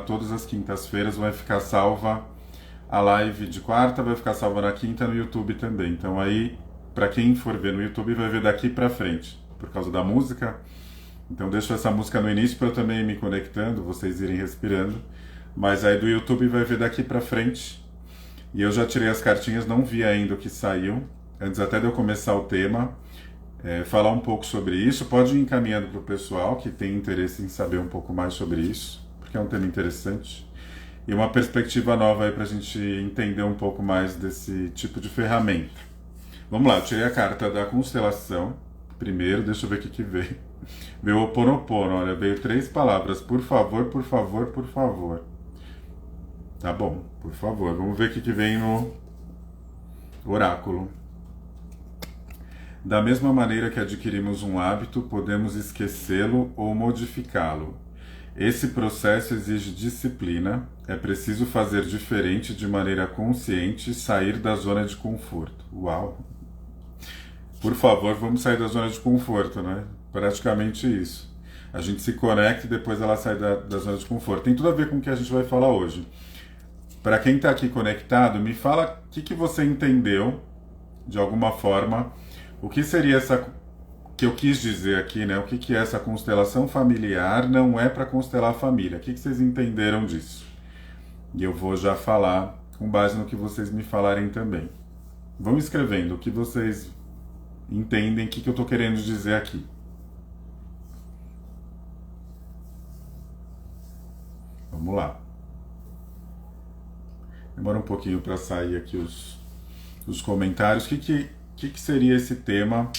todas as quintas-feiras, vai ficar salva a live de quarta, vai ficar salva na quinta no YouTube também. Então aí, para quem for ver no YouTube, vai ver daqui para frente, por causa da música. Então deixo essa música no início para eu também ir me conectando, vocês irem respirando. Mas aí do YouTube vai ver daqui para frente. E eu já tirei as cartinhas, não vi ainda o que saiu. Antes até de eu começar o tema, falar um pouco sobre isso. Pode ir encaminhando para o pessoal que tem interesse em saber um pouco mais sobre isso, porque é um tema interessante. E uma perspectiva nova aí para a gente entender um pouco mais desse tipo de ferramenta. Vamos lá, eu tirei a carta da constelação. Primeiro, deixa eu ver o que veio. Veio o Ho'oponopono, olha, veio 3 palavras. Por favor, por favor, por favor. Tá bom, por favor. Vamos ver o que vem no oráculo. Da mesma maneira que adquirimos um hábito, podemos esquecê-lo ou modificá-lo. Esse processo exige disciplina, é preciso fazer diferente de maneira consciente e sair da zona de conforto. Uau! Por favor, vamos sair da zona de conforto, né? Praticamente isso. A gente se conecta e depois ela sai da zona de conforto. Tem tudo a ver com o que a gente vai falar hoje. Para quem está aqui conectado, me fala o que você entendeu, de alguma forma, o que seria essa que eu quis dizer aqui, né? O que é essa constelação familiar? Não é para constelar a família. O que vocês entenderam disso? E eu vou já falar com base no que vocês me falarem também. Vão escrevendo o que vocês entendem, o que eu estou querendo dizer aqui. Vamos lá. Demora um pouquinho para sair aqui os comentários. O que seria esse tema?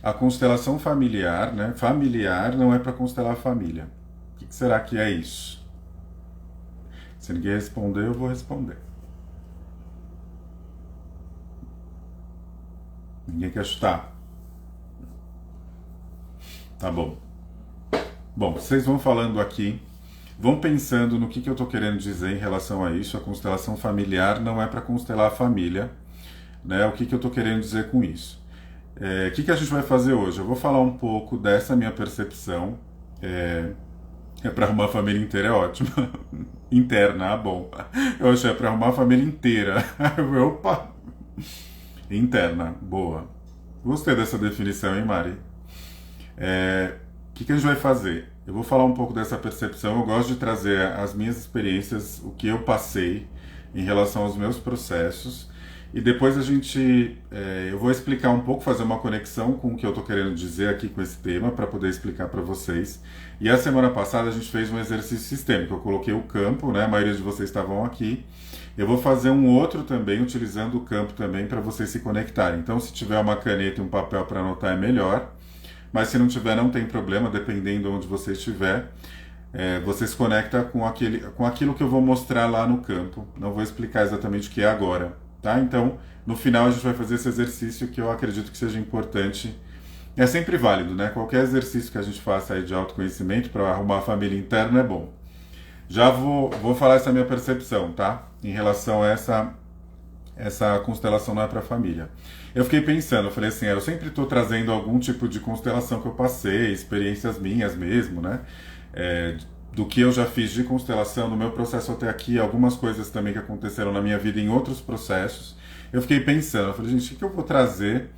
A constelação familiar, né? Familiar não é para constelar a família. O que será que é isso? Se ninguém responder, eu vou responder. Ninguém quer chutar? Tá bom. Bom, vocês vão falando aqui, vão pensando no que eu estou querendo dizer em relação a isso. A constelação familiar não é para constelar a família, né? O que eu estou querendo dizer com isso? O que a gente vai fazer hoje? Eu vou falar um pouco dessa minha percepção. Para arrumar a família inteira é ótimo. Interna, bom. Eu achei para arrumar a família inteira. Opa! Interna, boa. Gostei dessa definição, hein, Mari? O que a gente vai fazer? Eu vou falar um pouco dessa percepção. Eu gosto de trazer as minhas experiências, o que eu passei em relação aos meus processos. E depois eu vou explicar um pouco, fazer uma conexão com o que eu estou querendo dizer aqui com esse tema, para poder explicar para vocês. E a semana passada a gente fez um exercício sistêmico. Eu coloquei o campo, né? A maioria de vocês estavam aqui. Eu vou fazer um outro também, utilizando o campo também, para vocês se conectarem. Então, se tiver uma caneta e um papel para anotar, é melhor. Mas se não tiver, não tem problema, dependendo de onde você estiver. Você se conecta com aquilo que eu vou mostrar lá no campo. Não vou explicar exatamente o que é agora. Tá? Então, no final a gente vai fazer esse exercício que eu acredito que seja importante. É sempre válido, né? Qualquer exercício que a gente faça aí de autoconhecimento para arrumar a família interna é bom. Já vou falar essa minha percepção, tá? Em relação a essa constelação não é para família. Eu fiquei pensando, eu falei assim, eu sempre estou trazendo algum tipo de constelação que eu passei, experiências minhas mesmo, né? Do que eu já fiz de constelação no meu processo até aqui, algumas coisas também que aconteceram na minha vida em outros processos. Eu fiquei pensando, eu falei, gente, o que eu vou trazer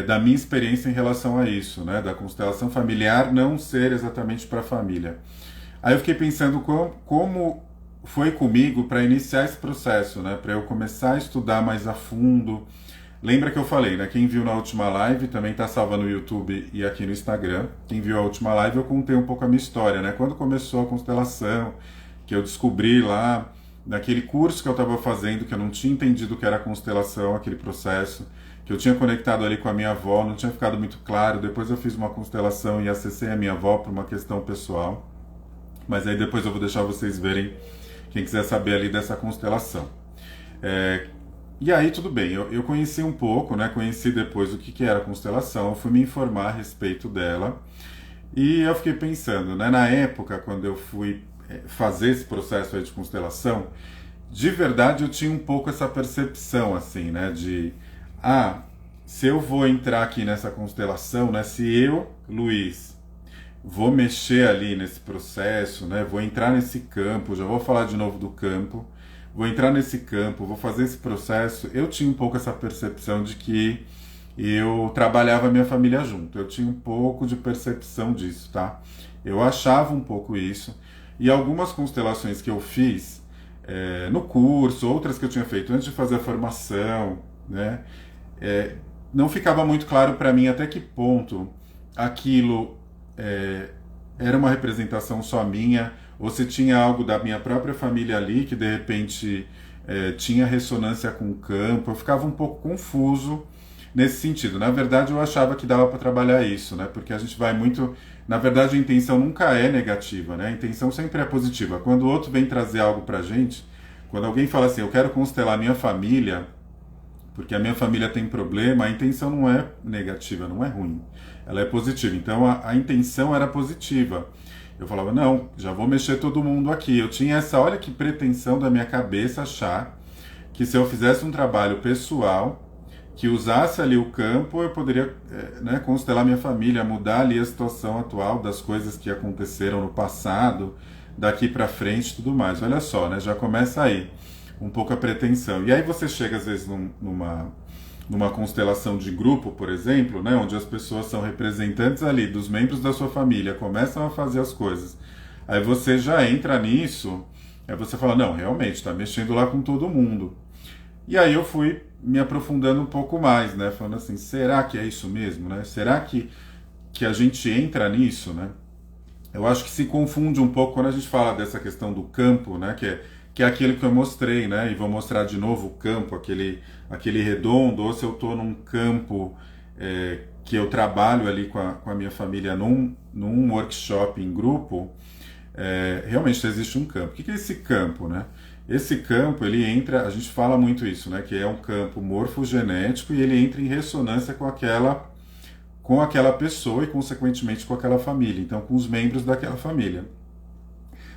da minha experiência em relação a isso, né? Da constelação familiar não ser exatamente para a família. Aí eu fiquei pensando como foi comigo para iniciar esse processo, né? Para eu começar a estudar mais a fundo. Lembra que eu falei, né? Quem viu na última live também está salva no YouTube e aqui no Instagram. Quem viu a última live, eu contei um pouco a minha história, né? Quando começou a constelação, que eu descobri lá, naquele curso que eu estava fazendo, que eu não tinha entendido o que era constelação, aquele processo, que eu tinha conectado ali com a minha avó, não tinha ficado muito claro. Depois eu fiz uma constelação e acessei a minha avó por uma questão pessoal. Mas aí depois eu vou deixar vocês verem, quem quiser saber ali dessa constelação. E aí tudo bem, eu conheci um pouco, né? Conheci depois o que era a constelação, fui me informar a respeito dela. E eu fiquei pensando, né? Na época, quando eu fui fazer esse processo aí de constelação, de verdade eu tinha um pouco essa percepção, assim, né? Se eu vou entrar aqui nessa constelação, né? Se eu, Luiz, vou mexer ali nesse processo, né? Vou entrar nesse campo, já vou falar de novo do campo, vou entrar nesse campo, vou fazer esse processo. Eu tinha um pouco essa percepção de que eu trabalhava a minha família junto. Eu tinha um pouco de percepção disso, tá? Eu achava um pouco isso. E algumas constelações que eu fiz no curso, outras que eu tinha feito antes de fazer a formação, né? Não ficava muito claro para mim até que ponto aquilo era uma representação só minha, ou se tinha algo da minha própria família ali que de repente tinha ressonância com o campo. Eu ficava um pouco confuso nesse sentido. Na verdade, eu achava que dava para trabalhar isso, né? Porque a gente vai muito. Na verdade, a intenção nunca é negativa, né? A intenção sempre é positiva. Quando o outro vem trazer algo pra gente, quando alguém fala assim, eu quero constelar a minha família, porque a minha família tem problema, a intenção não é negativa, não é ruim. Ela é positiva. Então a intenção era positiva. Eu falava, não, já vou mexer todo mundo aqui. Eu tinha essa, olha que pretensão da minha cabeça achar que se eu fizesse um trabalho pessoal, que usasse ali o campo, eu poderia né, constelar minha família, mudar ali a situação atual das coisas que aconteceram no passado, daqui para frente e tudo mais. Olha só, né, já começa aí um pouco a pretensão. E aí você chega às vezes numa constelação de grupo, por exemplo, né, onde as pessoas são representantes ali dos membros da sua família, começam a fazer as coisas. Aí você já entra nisso, aí você fala, não, realmente, está mexendo lá com todo mundo. E aí eu fui me aprofundando um pouco mais, né? Falando assim, será que é isso mesmo, né? Será que a gente entra nisso, né? Eu acho que se confunde um pouco quando a gente fala dessa questão do campo, né? Que é aquilo que eu mostrei, né? E vou mostrar de novo o campo, aquele redondo, ou se eu estou num campo que eu trabalho ali com a minha família num workshop em grupo, realmente existe um campo. O que é esse campo, né? Esse campo, ele entra, a gente fala muito isso, né? Que é um campo morfogenético e ele entra em ressonância com aquela pessoa e, consequentemente, com aquela família. Então, com os membros daquela família.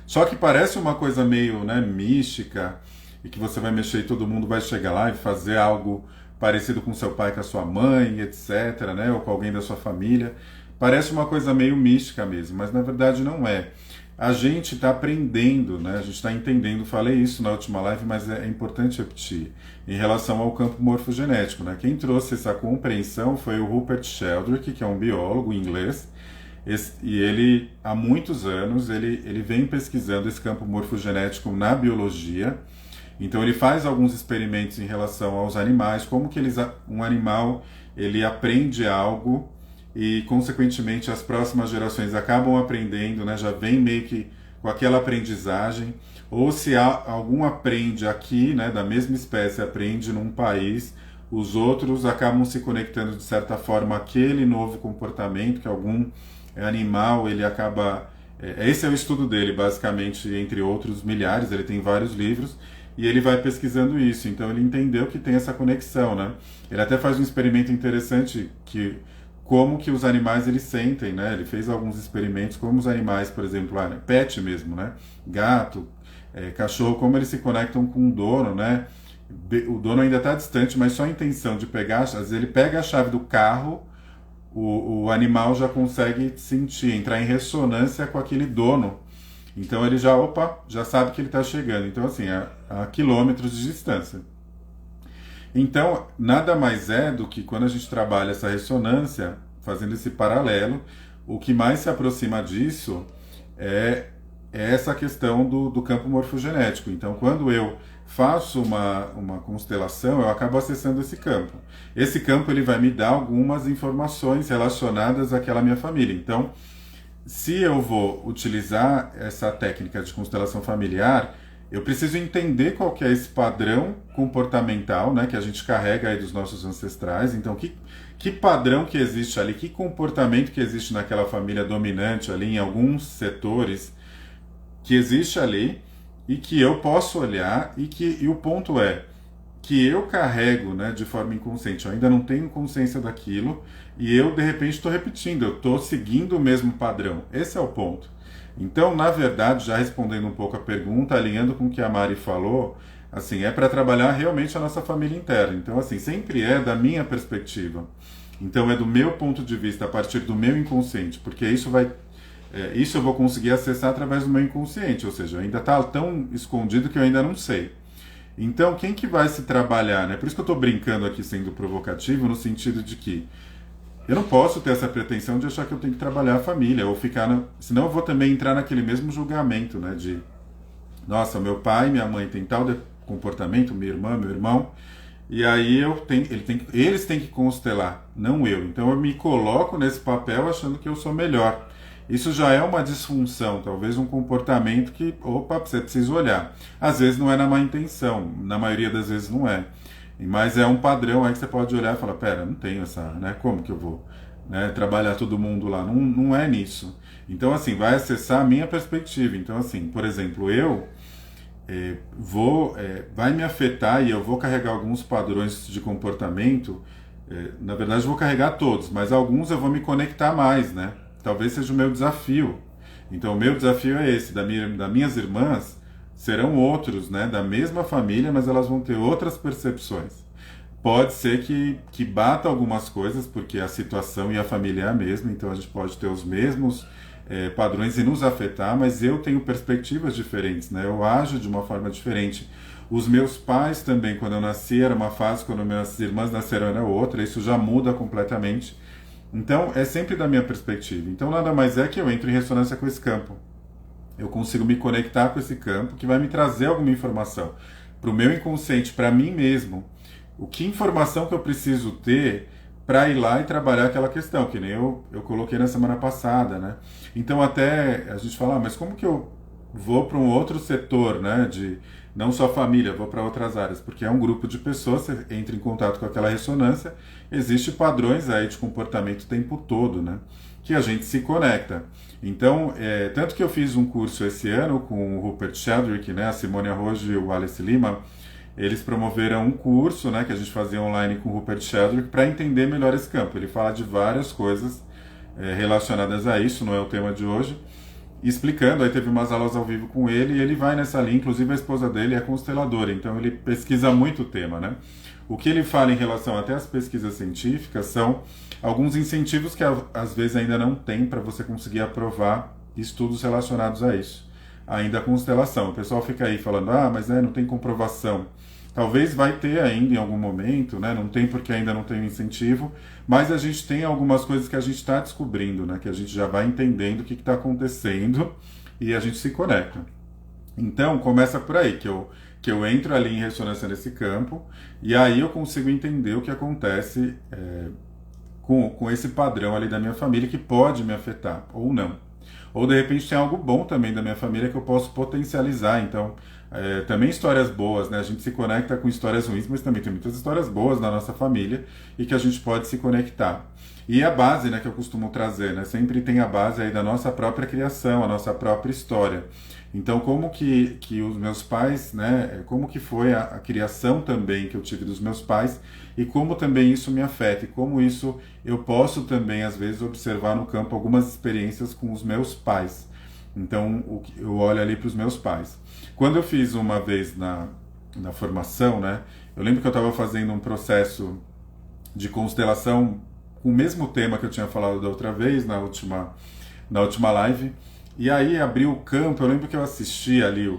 Só que parece uma coisa meio, né, mística e que você vai mexer e todo mundo vai chegar lá e fazer algo parecido com seu pai, com a sua mãe, etc., né? Ou com alguém da sua família. Parece uma coisa meio mística mesmo, mas na verdade não é. A gente está aprendendo, né? A gente está entendendo, falei isso na última live, mas é importante repetir, em relação ao campo morfogenético, né? Quem trouxe essa compreensão foi o Rupert Sheldrake, que é um biólogo inglês, e ele, há muitos anos, ele vem pesquisando esse campo morfogenético na biologia. Então ele faz alguns experimentos em relação aos animais, como que um animal ele aprende algo e, consequentemente, as próximas gerações acabam aprendendo, né? Já vem meio que com aquela aprendizagem, ou se algum aprende aqui, né, da mesma espécie, aprende num país, os outros acabam se conectando de certa forma àquele novo comportamento que algum animal ele acaba... esse é o estudo dele, basicamente, entre outros milhares, ele tem vários livros, e ele vai pesquisando isso, então ele entendeu que tem essa conexão, né? Ele até faz um experimento interessante como que os animais eles sentem, né? Ele fez alguns experimentos como os animais, por exemplo, pet mesmo, né? Gato, cachorro, como eles se conectam com o dono, né? O dono ainda está distante, mas só a intenção de pegar, às vezes ele pega a chave do carro, o animal já consegue sentir, entrar em ressonância com aquele dono. Então ele já sabe que ele está chegando. Então assim, a quilômetros de distância. Então, nada mais é do que quando a gente trabalha essa ressonância, fazendo esse paralelo, o que mais se aproxima disso é essa questão do campo morfogenético. Então, quando eu faço uma constelação, eu acabo acessando esse campo. Esse campo ele vai me dar algumas informações relacionadas àquela minha família. Então, se eu vou utilizar essa técnica de constelação familiar, eu preciso entender qual que é esse padrão comportamental, né, que a gente carrega aí dos nossos ancestrais. Então, que padrão que existe ali, que comportamento que existe naquela família dominante ali, em alguns setores, que existe ali, e que eu posso olhar, e o ponto é que eu carrego, né, de forma inconsciente, eu ainda não tenho consciência daquilo, e eu, de repente, estou repetindo, eu estou seguindo o mesmo padrão. Esse é o ponto. Então, na verdade, já respondendo um pouco a pergunta, alinhando com o que a Mari falou, assim, é para trabalhar realmente a nossa família interna. Então, assim, sempre é da minha perspectiva. Então, é do meu ponto de vista, a partir do meu inconsciente, porque isso isso eu vou conseguir acessar através do meu inconsciente, ou seja, ainda está tão escondido que eu ainda não sei. Então, quem que vai se trabalhar, né? Por isso que eu estou brincando aqui sendo provocativo, no sentido de que eu não posso ter essa pretensão de achar que eu tenho que trabalhar a família, ou ficar senão eu vou também entrar naquele mesmo julgamento, né? De, nossa, meu pai e minha mãe têm tal comportamento, minha irmã, meu irmão, e aí eles têm que constelar, não eu. Então eu me coloco nesse papel achando que eu sou melhor. Isso já é uma disfunção, talvez um comportamento que, opa, você precisa olhar. Às vezes não é na má intenção, na maioria das vezes não é. Mas é um padrão aí que você pode olhar e falar, pera, não tenho essa, né? Como que eu vou, né, trabalhar todo mundo lá? Não, não é nisso. Então, assim, vai acessar a minha perspectiva. Então, assim, por exemplo, eu vai me afetar e eu vou carregar alguns padrões de comportamento. Na verdade, eu vou carregar todos, mas alguns eu vou me conectar mais, né? Talvez seja o meu desafio. Então, o meu desafio é esse, das minhas irmãs serão outros, né? Da mesma família, mas elas vão ter outras percepções. Pode ser que bata algumas coisas, porque a situação e a família é a mesma, então a gente pode ter os mesmos padrões e nos afetar, mas eu tenho perspectivas diferentes, né? Eu ajo de uma forma diferente. Os meus pais também, quando eu nasci, era uma fase, quando minhas irmãs nasceram era outra, isso já muda completamente. Então, é sempre da minha perspectiva. Então, nada mais é que eu entro em ressonância com esse campo. Eu consigo me conectar com esse campo que vai me trazer alguma informação para o meu inconsciente, para mim mesmo. O que informação que eu preciso ter para ir lá e trabalhar aquela questão, que nem eu coloquei na semana passada, né? Então até a gente fala, mas como que eu vou para um outro setor, né? De não só família, vou para outras áreas, porque é um grupo de pessoas, você entra em contato com aquela ressonância, existe padrões aí de comportamento o tempo todo, né? Que a gente se conecta. Então, tanto que eu fiz um curso esse ano com o Rupert Sheldrake, né? A Simone Arrojo e o Wallace Lima. Eles promoveram um curso, né, que a gente fazia online com o Rupert Sheldrake para entender melhor esse campo. Ele fala de várias coisas relacionadas a isso, não é o tema de hoje, explicando. Aí teve umas aulas ao vivo com ele e ele vai nessa linha, inclusive a esposa dele é consteladora, então ele pesquisa muito o tema, né? O que ele fala em relação até às pesquisas científicas são alguns incentivos que às vezes ainda não tem para você conseguir aprovar estudos relacionados a isso. Ainda a constelação. O pessoal fica aí falando, mas não tem comprovação. Talvez vai ter ainda em algum momento, né? Não tem porque ainda não tem um incentivo, mas a gente tem algumas coisas que a gente está descobrindo, né? Que a gente já vai entendendo o que está acontecendo e a gente se conecta. Então, começa por aí, que eu entro ali em ressonância nesse campo e aí eu consigo entender o que acontece com esse padrão ali da minha família que pode me afetar ou não. Ou de repente tem algo bom também da minha família que eu posso potencializar. Então, também histórias boas, né? A gente se conecta com histórias ruins, mas também tem muitas histórias boas na nossa família e que a gente pode se conectar. E a base, né, que eu costumo trazer, né? Sempre tem a base aí da nossa própria criação, a nossa própria história. Então, como que os meus pais, né? Como que foi a criação também que eu tive dos meus pais e como também isso me afeta e como isso eu posso também, às vezes, observar no campo algumas experiências com os meus pais. Então, eu olho ali para os meus pais. Quando eu fiz uma vez na formação, né? Eu lembro que eu estava fazendo um processo de constelação com o mesmo tema que eu tinha falado da outra vez, na última live. E aí abriu o campo, eu lembro que eu assisti ali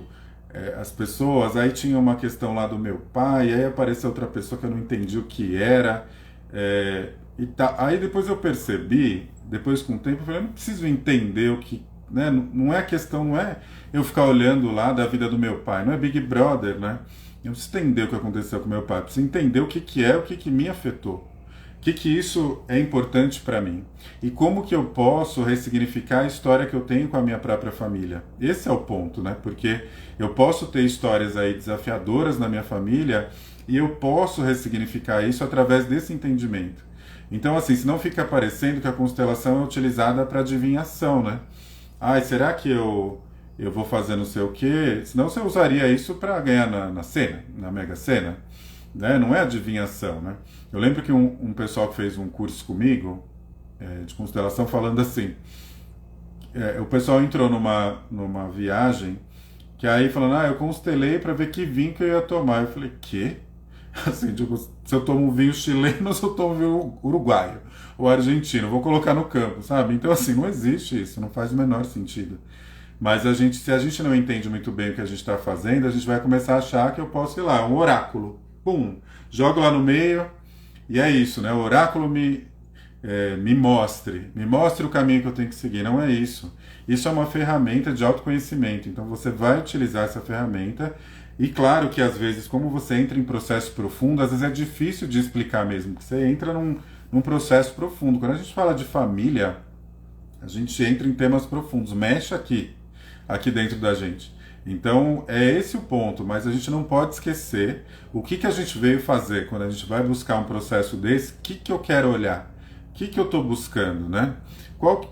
as pessoas, aí tinha uma questão lá do meu pai, aí apareceu outra pessoa que eu não entendi o que era. Aí depois eu percebi, depois com o tempo, eu falei, eu não preciso entender o que... Né? Não é a questão, não é eu ficar olhando lá da vida do meu pai, não é Big Brother, né? Eu não preciso entender o que aconteceu com meu pai, eu preciso entender o que é, o que me afetou. O que isso é importante para mim? E como que eu posso ressignificar a história que eu tenho com a minha própria família? Esse é o ponto, né? Porque eu posso ter histórias aí desafiadoras na minha família e eu posso ressignificar isso através desse entendimento. Então, assim, senão fica parecendo que a constelação é utilizada para adivinhação, né? Será que eu vou fazer não sei o quê? Senão você usaria isso para ganhar na Sena, na Mega Sena. Né? Não é adivinhação, né? Eu lembro que um pessoal que fez um curso comigo de constelação falando assim, o pessoal entrou numa viagem que aí falando, eu constelei para ver que vinho que eu ia tomar. Eu falei, quê? Assim, tipo, se eu tomo um vinho chileno ou se eu tomo um vinho uruguaio ou argentino, vou colocar no campo, sabe? Então, assim, não existe isso, não faz o menor sentido. Mas se a gente não entende muito bem o que a gente está fazendo, a gente vai começar a achar que eu posso, sei lá, um oráculo. Pum, jogo lá no meio e é isso, né? O oráculo me mostre o caminho que eu tenho que seguir. Não é isso. Isso é uma ferramenta de autoconhecimento. Então você vai utilizar essa ferramenta. E claro que às vezes, como você entra em processo profundo, às vezes é difícil de explicar mesmo, que você entra num processo profundo. Quando a gente fala de família, a gente entra em temas profundos, mexe aqui dentro da gente. Então é esse o ponto, mas a gente não pode esquecer o que a gente veio fazer quando a gente vai buscar um processo desse, o que eu quero olhar, o que eu estou buscando, né?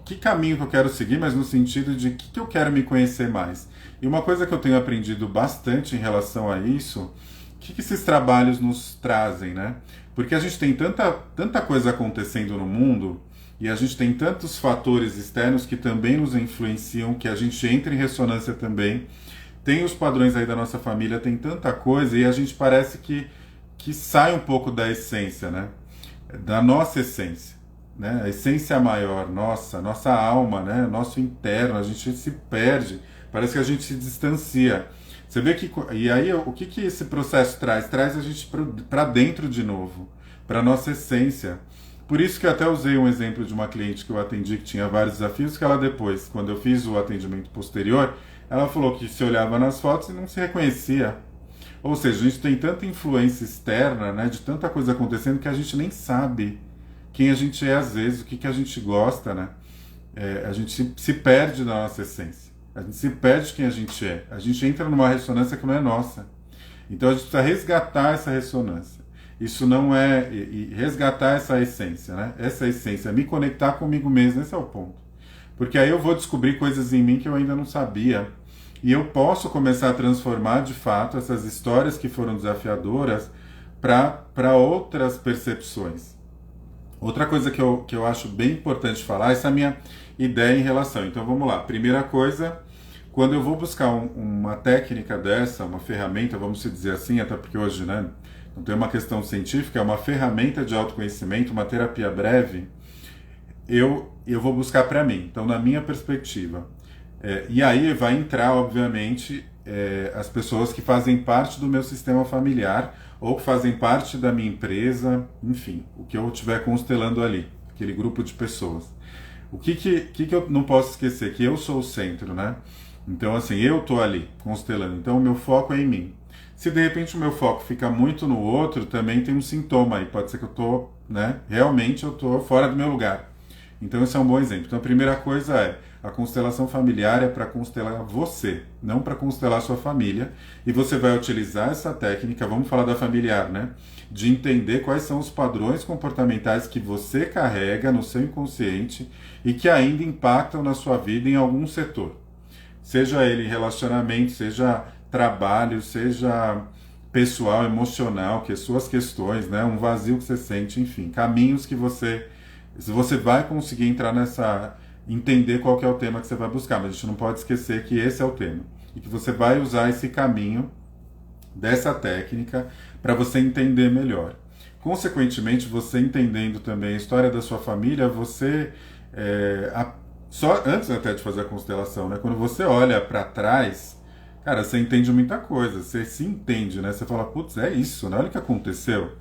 Que caminho que eu quero seguir, mas no sentido de que eu quero me conhecer mais. E uma coisa que eu tenho aprendido bastante em relação a isso, o que esses trabalhos nos trazem, né? Porque a gente tem tanta coisa acontecendo no mundo e a gente tem tantos fatores externos que também nos influenciam, que a gente entra em ressonância também. Tem os padrões aí da nossa família, tem tanta coisa e a gente parece que sai um pouco da essência, né? Da nossa essência, né? A essência maior, nossa alma, né? Nosso interno, a gente se perde, parece que a gente se distancia. Você vê que, e aí o que esse processo traz? Traz a gente para dentro de novo, para nossa essência. Por isso que eu até usei um exemplo de uma cliente que eu atendi que tinha vários desafios, que ela depois, quando eu fiz o atendimento posterior, ela falou que se olhava nas fotos e não se reconhecia. Ou seja, a gente tem tanta influência externa, né, de tanta coisa acontecendo que a gente nem sabe quem a gente é às vezes, o que a gente gosta, né? A gente se perde da nossa essência. A gente se perde de quem a gente é. A gente entra numa ressonância que não é nossa. Então a gente precisa resgatar essa ressonância. Isso não é... E resgatar essa essência, né? Essa essência, me conectar comigo mesmo, esse é o ponto. Porque aí eu vou descobrir coisas em mim que eu ainda não sabia. E eu posso começar a transformar, de fato, essas histórias que foram desafiadoras para outras percepções. Outra coisa que eu acho bem importante falar, essa é a minha ideia em relação. Então vamos lá. Primeira coisa, quando eu vou buscar uma técnica dessa, uma ferramenta, vamos dizer assim, até porque hoje, né, não tem uma questão científica, é uma ferramenta de autoconhecimento, uma terapia breve, eu vou buscar para mim. Então, na minha perspectiva. E aí vai entrar, obviamente, as pessoas que fazem parte do meu sistema familiar ou que fazem parte da minha empresa, enfim, o que eu estiver constelando ali, aquele grupo de pessoas. O que eu não posso esquecer? Que eu sou o centro, né? Então, assim, eu tô ali constelando, então o meu foco é em mim. Se de repente o meu foco fica muito no outro, também tem um sintoma aí, pode ser que eu tô, né? Realmente eu tô fora do meu lugar. Então esse é um bom exemplo. Então a primeira coisa é, a constelação familiar é para constelar você, não para constelar sua família. E você vai utilizar essa técnica, vamos falar da familiar, né? De entender quais são os padrões comportamentais que você carrega no seu inconsciente e que ainda impactam na sua vida em algum setor. Seja ele relacionamento, seja trabalho, seja pessoal, emocional, que suas questões, né? Um vazio que você sente, enfim, caminhos que você vai conseguir entrar entender qual que é o tema que você vai buscar, mas a gente não pode esquecer que esse é o tema. E que você vai usar esse caminho dessa técnica para você entender melhor. Consequentemente, você entendendo também a história da sua família, você... só antes até de fazer a constelação, né? Quando você olha para trás, cara, você entende muita coisa, você se entende, né? Você fala, putz, é isso, né? Olha o que aconteceu.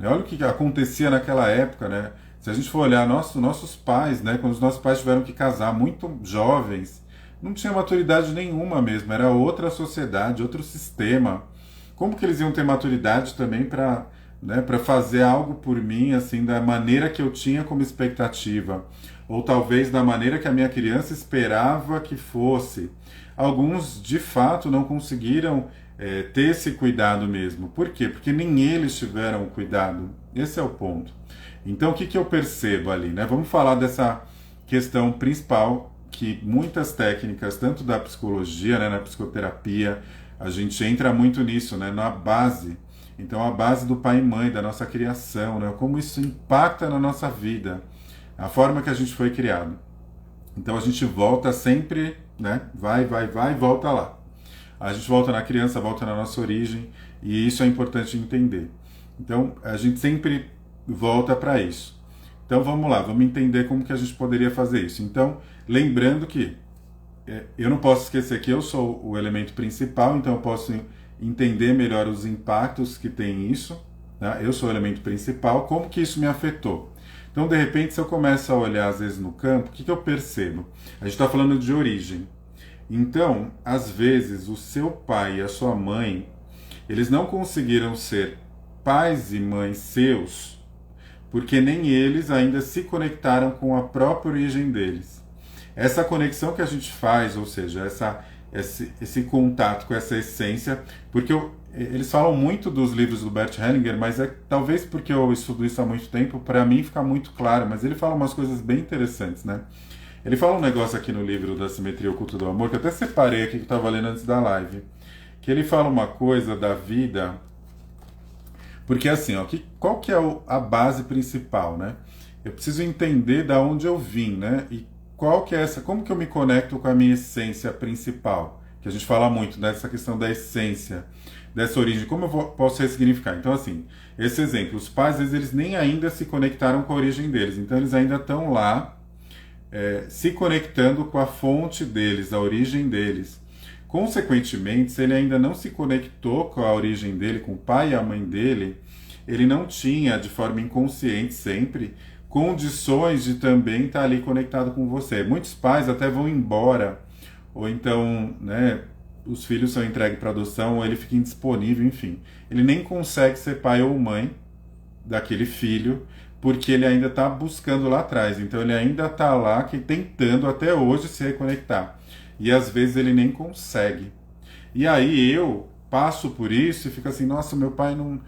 Olha o que acontecia naquela época, né? Se a gente for olhar nossos pais, né? Quando os nossos pais tiveram que casar muito jovens, não tinha maturidade nenhuma mesmo, era outra sociedade, outro sistema. Como que eles iam ter maturidade também para, né, para fazer algo por mim, assim, da maneira que eu tinha como expectativa? Ou talvez da maneira que a minha criança esperava que fosse. Alguns, de fato, não conseguiram ter esse cuidado mesmo. Por quê? Porque nem eles tiveram o cuidado. Esse é o ponto. Então, o que eu percebo ali, né? Vamos falar dessa questão principal, que muitas técnicas, tanto da psicologia, né, na psicoterapia, a gente entra muito nisso, né, na base. Então, a base do pai e mãe, da nossa criação, né, como isso impacta na nossa vida, a forma que a gente foi criado. Então, a gente volta sempre, né, vai, volta lá. A gente volta na criança, volta na nossa origem, e isso é importante entender. Então, a gente sempre volta para isso. Então, vamos lá, vamos entender como que a gente poderia fazer isso. Então, lembrando que eu não posso esquecer que eu sou o elemento principal, então eu posso entender melhor os impactos que tem isso, né? Eu sou o elemento principal, como que isso me afetou? Então, de repente, se eu começo a olhar, às vezes, no campo, o que eu percebo? A gente está falando de origem. Então, às vezes, o seu pai e a sua mãe, eles não conseguiram ser pais e mães seus, porque nem eles ainda se conectaram com a própria origem deles. Essa conexão que a gente faz, ou seja, esse contato com essa essência, porque eles falam muito dos livros do Bert Hellinger, mas talvez porque eu estudo isso há muito tempo, para mim fica muito claro, mas ele fala umas coisas bem interessantes, né? Ele fala um negócio aqui no livro da Simetria Oculta do Amor, que eu até separei aqui que eu estava lendo antes da live, que ele fala uma coisa da vida, porque assim, ó, qual que é a base principal, né? Eu preciso entender da onde eu vim, né? E qual que é como que eu me conecto com a minha essência principal? Que a gente fala muito dessa questão da essência, dessa origem, como eu posso ressignificar? Então, assim, esse exemplo, os pais, às vezes, eles nem ainda se conectaram com a origem deles, então eles ainda estão lá, se conectando com a fonte deles, a origem deles. Consequentemente, se ele ainda não se conectou com a origem dele, com o pai e a mãe dele, ele não tinha, de forma inconsciente sempre, condições de também estar ali conectado com você. Muitos pais até vão embora, ou então, né, os filhos são entregues para adoção, ou ele fica indisponível, enfim. Ele nem consegue ser pai ou mãe daquele filho, porque ele ainda está buscando lá atrás. Então ele ainda está lá tentando até hoje se reconectar. E às vezes ele nem consegue. E aí eu passo por isso e fico assim, nossa, meu pai não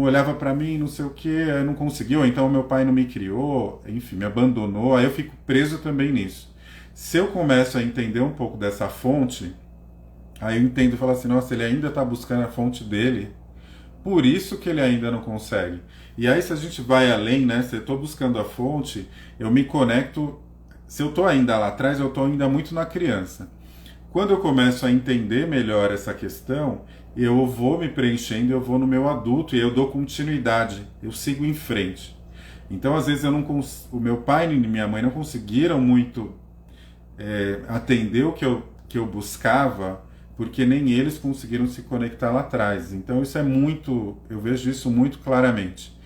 olhava para mim, não sei o que, eu não conseguiu, então meu pai não me criou, enfim, me abandonou, aí eu fico preso também nisso. Se eu começo a entender um pouco dessa fonte, aí eu entendo e falo assim, nossa, ele ainda está buscando a fonte dele, por isso que ele ainda não consegue. E aí se a gente vai além, né, se eu estou buscando a fonte, eu me conecto, se eu estou ainda lá atrás, eu estou ainda muito na criança. Quando eu começo a entender melhor essa questão, eu vou me preenchendo, eu vou no meu adulto e eu dou continuidade, eu sigo em frente. Então, às vezes, o meu pai e minha mãe não conseguiram muito atender o que eu buscava, porque nem eles conseguiram se conectar lá atrás. Então, isso é muito, eu vejo isso muito claramente.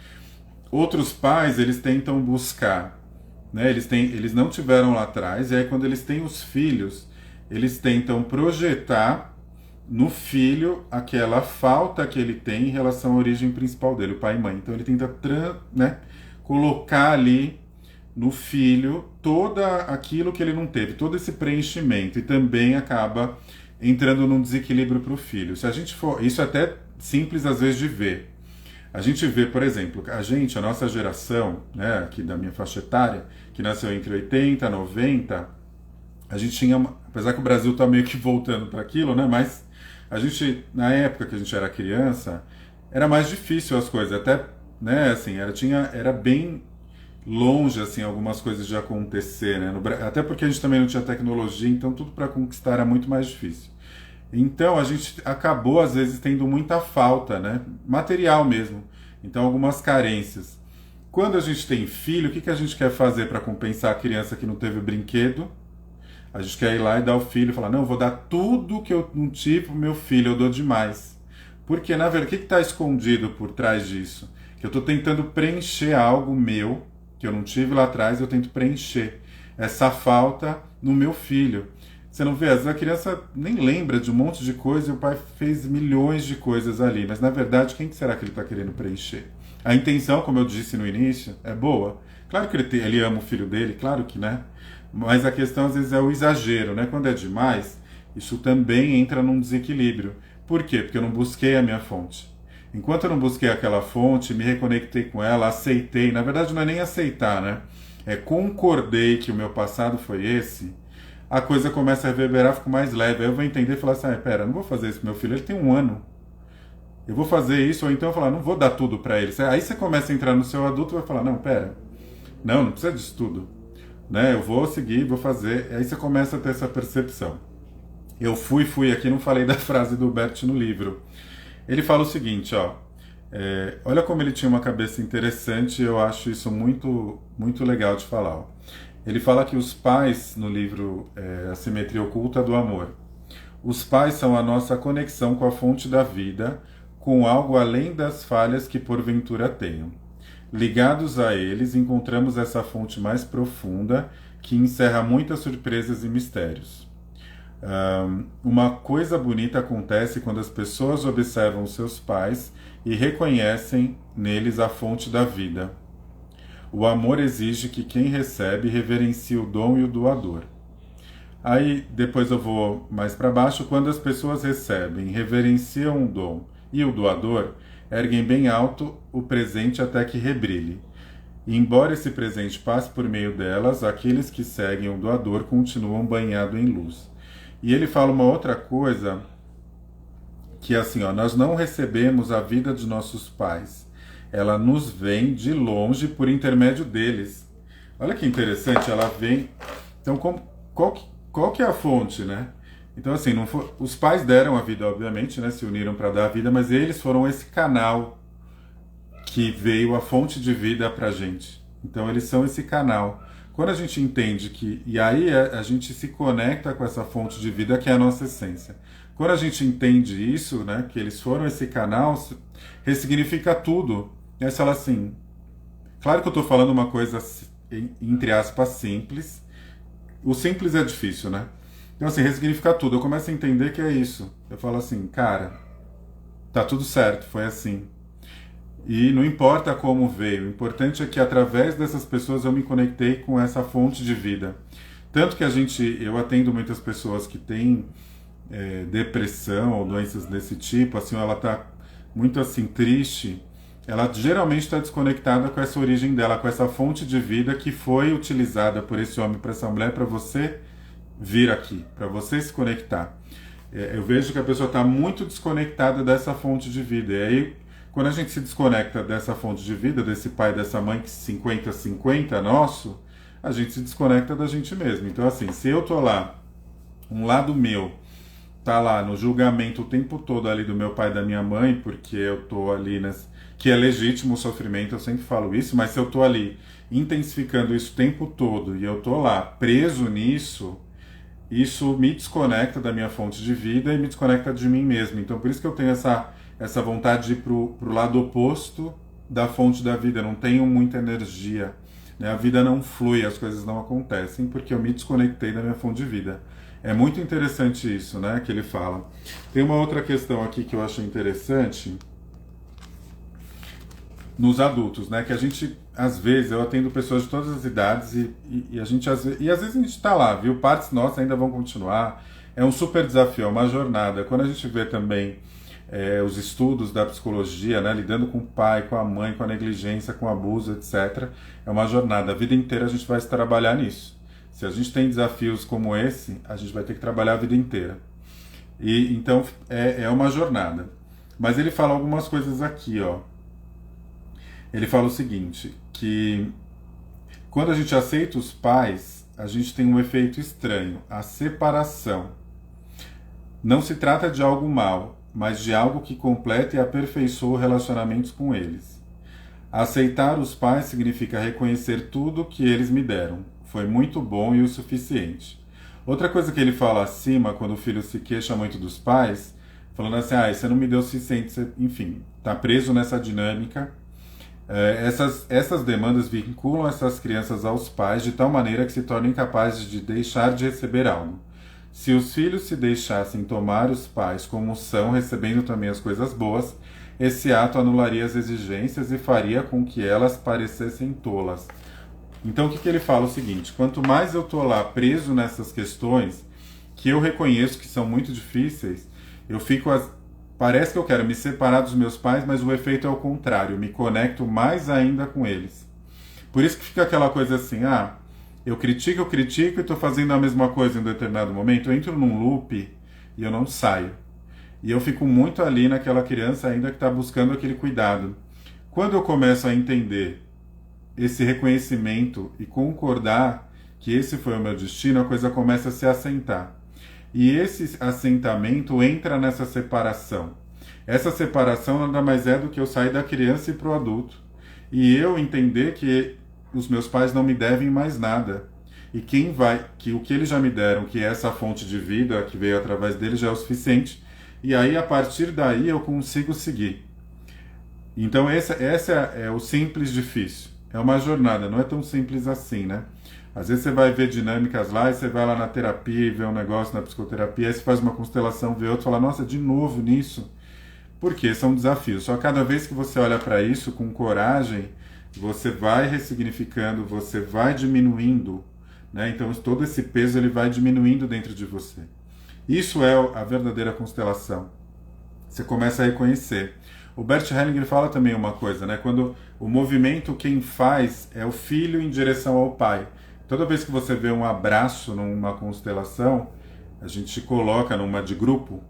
Outros pais, eles tentam buscar, né? Eles não tiveram lá atrás, e aí quando eles têm os filhos, eles tentam projetar no filho aquela falta que ele tem em relação à origem principal dele, o pai e mãe. Então ele tenta, né, colocar ali no filho todo aquilo que ele não teve, todo esse preenchimento, e também acaba entrando num desequilíbrio para o filho. Se a gente for, isso é até simples às vezes de ver. A gente vê, por exemplo, a nossa geração, né, aqui da minha faixa etária, que nasceu entre 80 e 90, a gente tinha, apesar que o Brasil está meio que voltando para aquilo, né, mas a gente, na época que a gente era criança, era mais difícil as coisas, até, né, assim, era bem longe, assim, algumas coisas de acontecer, né, até porque a gente também não tinha tecnologia, então tudo para conquistar era muito mais difícil. Então a gente acabou, às vezes, tendo muita falta, né, material mesmo, então algumas carências. Quando a gente tem filho, o que a gente quer fazer para compensar a criança que não teve brinquedo? A gente quer ir lá e dar o filho e falar, não, eu vou dar tudo que eu não tive pro meu filho, eu dou demais. Porque, na verdade, o que está escondido por trás disso? Que eu estou tentando preencher algo meu, que eu não tive lá atrás, eu tento preencher essa falta no meu filho. Você não vê, às vezes a criança nem lembra de um monte de coisa e o pai fez milhões de coisas ali, mas na verdade, quem será que ele está querendo preencher? A intenção, como eu disse no início, é boa. Claro que ele ama o filho dele, claro que, né? Mas a questão às vezes é o exagero, né? Quando é demais, isso também entra num desequilíbrio. Por quê? Porque eu não busquei a minha fonte. Enquanto eu não busquei aquela fonte, me reconectei com ela, aceitei. Na verdade não é nem aceitar, né? Concordei que o meu passado foi esse, a coisa começa a reverberar, fico mais leve. Aí eu vou entender e falar assim, pera, não vou fazer isso pro meu filho, ele tem 1 ano. Eu vou fazer isso, ou então eu falar, não vou dar tudo pra ele. Aí você começa a entrar no seu adulto e vai falar, não, pera, não precisa disso tudo. Né? Eu vou seguir, vou fazer. Aí você começa a ter essa percepção. Eu fui aqui, não falei da frase do Bert no livro. Ele fala o seguinte, ó, Olha como ele tinha uma cabeça interessante, eu acho isso muito, muito legal de falar. Ó. Ele fala que os pais, no livro A Simetria Oculta do Amor, os pais são a nossa conexão com a fonte da vida, com algo além das falhas que porventura tenham. Ligados a eles, encontramos essa fonte mais profunda que encerra muitas surpresas e mistérios. Uma coisa bonita acontece quando as pessoas observam seus pais e reconhecem neles a fonte da vida. O amor exige que quem recebe reverencie o dom e o doador. Aí depois eu vou mais para baixo. Quando as pessoas recebem, reverenciam o dom e o doador, erguem bem alto o presente até que rebrilhe. E embora esse presente passe por meio delas, aqueles que seguem o doador continuam banhados em luz. E ele fala uma outra coisa, que é assim, ó, nós não recebemos a vida de nossos pais. Ela nos vem de longe por intermédio deles. Olha que interessante, ela vem... Então, qual que é a fonte, né? Então, assim, os pais deram a vida, obviamente, né? Se uniram para dar a vida, mas eles foram esse canal que veio a fonte de vida pra gente. Então, eles são esse canal. Quando a gente entende que... E aí a gente se conecta com essa fonte de vida que é a nossa essência. Quando a gente entende isso, né, que eles foram esse canal, ressignifica tudo. E aí você fala assim... Claro que eu estou falando uma coisa, entre aspas, simples. O simples é difícil, né? Então, assim, ressignifica tudo. Eu começo a entender que é isso. Eu falo assim, cara, tá tudo certo, foi assim. E não importa como veio, o importante é que através dessas pessoas eu me conectei com essa fonte de vida. Tanto que eu atendo muitas pessoas que têm depressão ou doenças desse tipo, assim, ela está muito assim triste, ela geralmente está desconectada com essa origem dela, com essa fonte de vida que foi utilizada por esse homem, por essa mulher, para você vir aqui, para você se conectar. Eu vejo que a pessoa está muito desconectada dessa fonte de vida, e aí quando a gente se desconecta dessa fonte de vida, desse pai, dessa mãe que 50-50 nosso, a gente se desconecta da gente mesmo. Então, assim, se eu tô lá, um lado meu tá lá no julgamento o tempo todo ali do meu pai e da minha mãe, porque eu tô ali, que é legítimo o sofrimento, eu sempre falo isso, mas se eu tô ali intensificando isso o tempo todo e eu tô lá preso nisso, isso me desconecta da minha fonte de vida e me desconecta de mim mesmo. Então, por isso que eu tenho essa vontade de ir pro lado oposto da fonte da vida. Eu não tenho muita energia, né? A vida não flui, as coisas não acontecem porque eu me desconectei da minha fonte de vida. É muito interessante isso, né, que ele fala. Tem uma outra questão aqui que eu acho interessante nos adultos, né, que a gente, às vezes, eu atendo pessoas de todas as idades e a gente, às vezes a gente está lá, viu, partes nossas ainda vão continuar, é um super desafio, é uma jornada. Quando a gente vê também os estudos da psicologia, né, lidando com o pai, com a mãe, com a negligência, com o abuso, etc., é uma jornada, a vida inteira a gente vai se trabalhar nisso. Se a gente tem desafios como esse, a gente vai ter que trabalhar a vida inteira. E então é uma jornada. Mas ele fala algumas coisas aqui, ó. Ele fala o seguinte, que quando a gente aceita os pais, a gente tem um efeito estranho, a separação. Não se trata de algo mal, mas de algo que completa e aperfeiçoa relacionamentos com eles. Aceitar os pais significa reconhecer tudo que eles me deram. Foi muito bom e o suficiente. Outra coisa que ele fala acima, quando o filho se queixa muito dos pais, falando assim, você não me deu o suficiente, enfim, está preso nessa dinâmica. Essas demandas vinculam essas crianças aos pais de tal maneira que se tornam incapazes de deixar de receber algo. Se os filhos se deixassem tomar os pais como são, recebendo também as coisas boas, esse ato anularia as exigências e faria com que elas parecessem tolas. Então o que ele fala é o seguinte, quanto mais eu estou lá preso nessas questões, que eu reconheço que são muito difíceis, eu fico... Parece que eu quero me separar dos meus pais, mas o efeito é o contrário, eu me conecto mais ainda com eles. Por isso que fica aquela coisa assim, eu critico e estou fazendo a mesma coisa em um determinado momento, eu entro num loop e eu não saio. E eu fico muito ali naquela criança ainda que está buscando aquele cuidado. Quando eu começo a entender esse reconhecimento e concordar que esse foi o meu destino, a coisa começa a se assentar. E esse assentamento entra nessa separação. Essa separação nada mais é do que eu sair da criança e para o adulto. E eu entender que os meus pais não me devem mais nada. E que o que eles já me deram, que é essa fonte de vida que veio através deles, já é o suficiente. E aí, a partir daí, eu consigo seguir. Então, esse é o simples difícil. É uma jornada, não é tão simples assim, né? Às vezes você vai ver dinâmicas lá, e você vai lá na terapia e vê um negócio na psicoterapia, aí você faz uma constelação, vê outro, fala, nossa, de novo nisso. Porque são desafios. Só cada vez que você olha para isso com coragem, você vai ressignificando, você vai diminuindo, né? Então todo esse peso ele vai diminuindo dentro de você. Isso é a verdadeira constelação. Você começa a reconhecer. O Bert Hellinger fala também uma coisa, né? Quando o movimento quem faz é o filho em direção ao pai. Toda vez que você vê um abraço numa constelação, a gente coloca numa de grupo,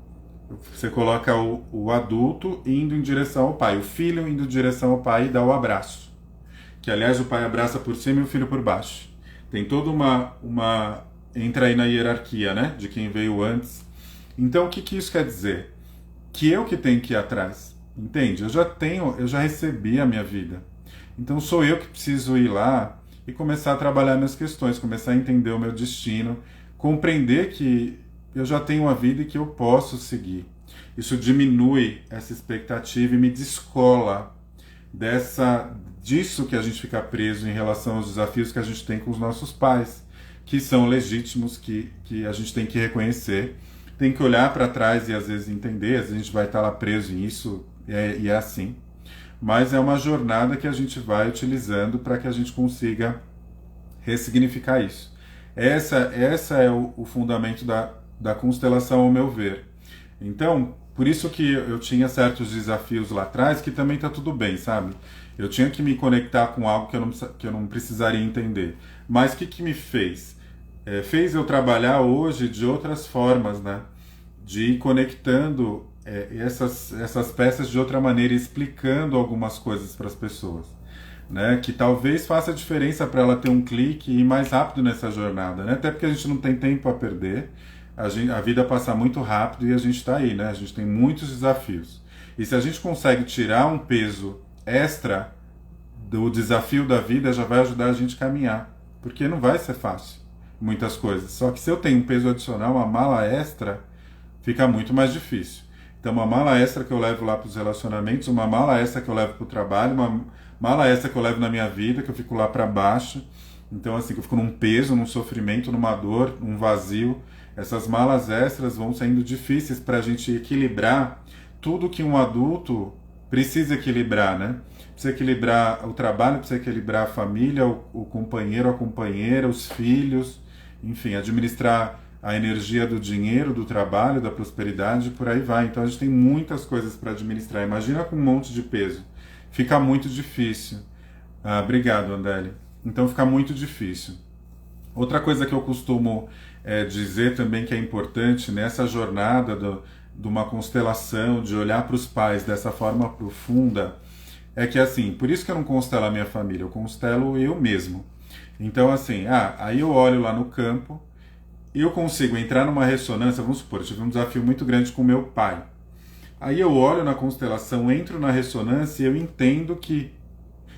você coloca o adulto indo em direção ao pai, o filho indo em direção ao pai e dá o abraço. Que aliás o pai abraça por cima e o filho por baixo. Tem toda uma entra aí na hierarquia, né? De quem veio antes. Então o que isso quer dizer? Que eu que tenho que ir atrás. Entende? Eu já recebi a minha vida. Então sou eu que preciso ir lá e começar a trabalhar minhas questões, começar a entender o meu destino, compreender que eu já tenho uma vida e que eu posso seguir. Isso diminui essa expectativa e me descola disso que a gente fica preso em relação aos desafios que a gente tem com os nossos pais, que são legítimos, que a gente tem que reconhecer, tem que olhar para trás e às vezes entender, às vezes a gente vai estar lá preso em isso, e é assim. Mas é uma jornada que a gente vai utilizando para que a gente consiga ressignificar isso. Essa é o fundamento da constelação, ao meu ver. Então, por isso que eu tinha certos desafios lá atrás, que também está tudo bem, sabe? Eu tinha que me conectar com algo que eu não precisaria entender. Mas o que me fez? Fez eu trabalhar hoje de outras formas, né? De ir conectando essas peças de outra maneira, explicando algumas coisas para as pessoas, né? Que talvez faça diferença para ela ter um clique e ir mais rápido nessa jornada, né? Até porque a gente não tem tempo a perder, a vida passa muito rápido e a gente está aí, né? A gente tem muitos desafios. E se a gente consegue tirar um peso extra do desafio da vida, já vai ajudar a gente a caminhar, porque não vai ser fácil muitas coisas. Só que se eu tenho um peso adicional, uma mala extra, fica muito mais difícil. Então, uma mala extra que eu levo lá para os relacionamentos, uma mala extra que eu levo para o trabalho, uma mala extra que eu levo na minha vida, que eu fico lá para baixo. Então, assim, que eu fico num peso, num sofrimento, numa dor, num vazio. Essas malas extras vão sendo difíceis para a gente equilibrar tudo que um adulto precisa equilibrar, né? Precisa equilibrar o trabalho, precisa equilibrar a família, o companheiro, a companheira, os filhos, enfim, administrar a energia do dinheiro, do trabalho, da prosperidade, por aí vai. Então a gente tem muitas coisas para administrar. Imagina com um monte de peso. Fica muito difícil. Obrigado, Andeli. Então fica muito difícil. Outra coisa que eu costumo dizer também que é importante nessa jornada de uma constelação, de olhar para os pais dessa forma profunda, é que assim, por isso que eu não constelo a minha família, eu constelo eu mesmo. Então assim, aí eu olho lá no campo, eu consigo entrar numa ressonância, vamos supor, eu tive um desafio muito grande com meu pai. Aí eu olho na constelação, entro na ressonância e eu entendo que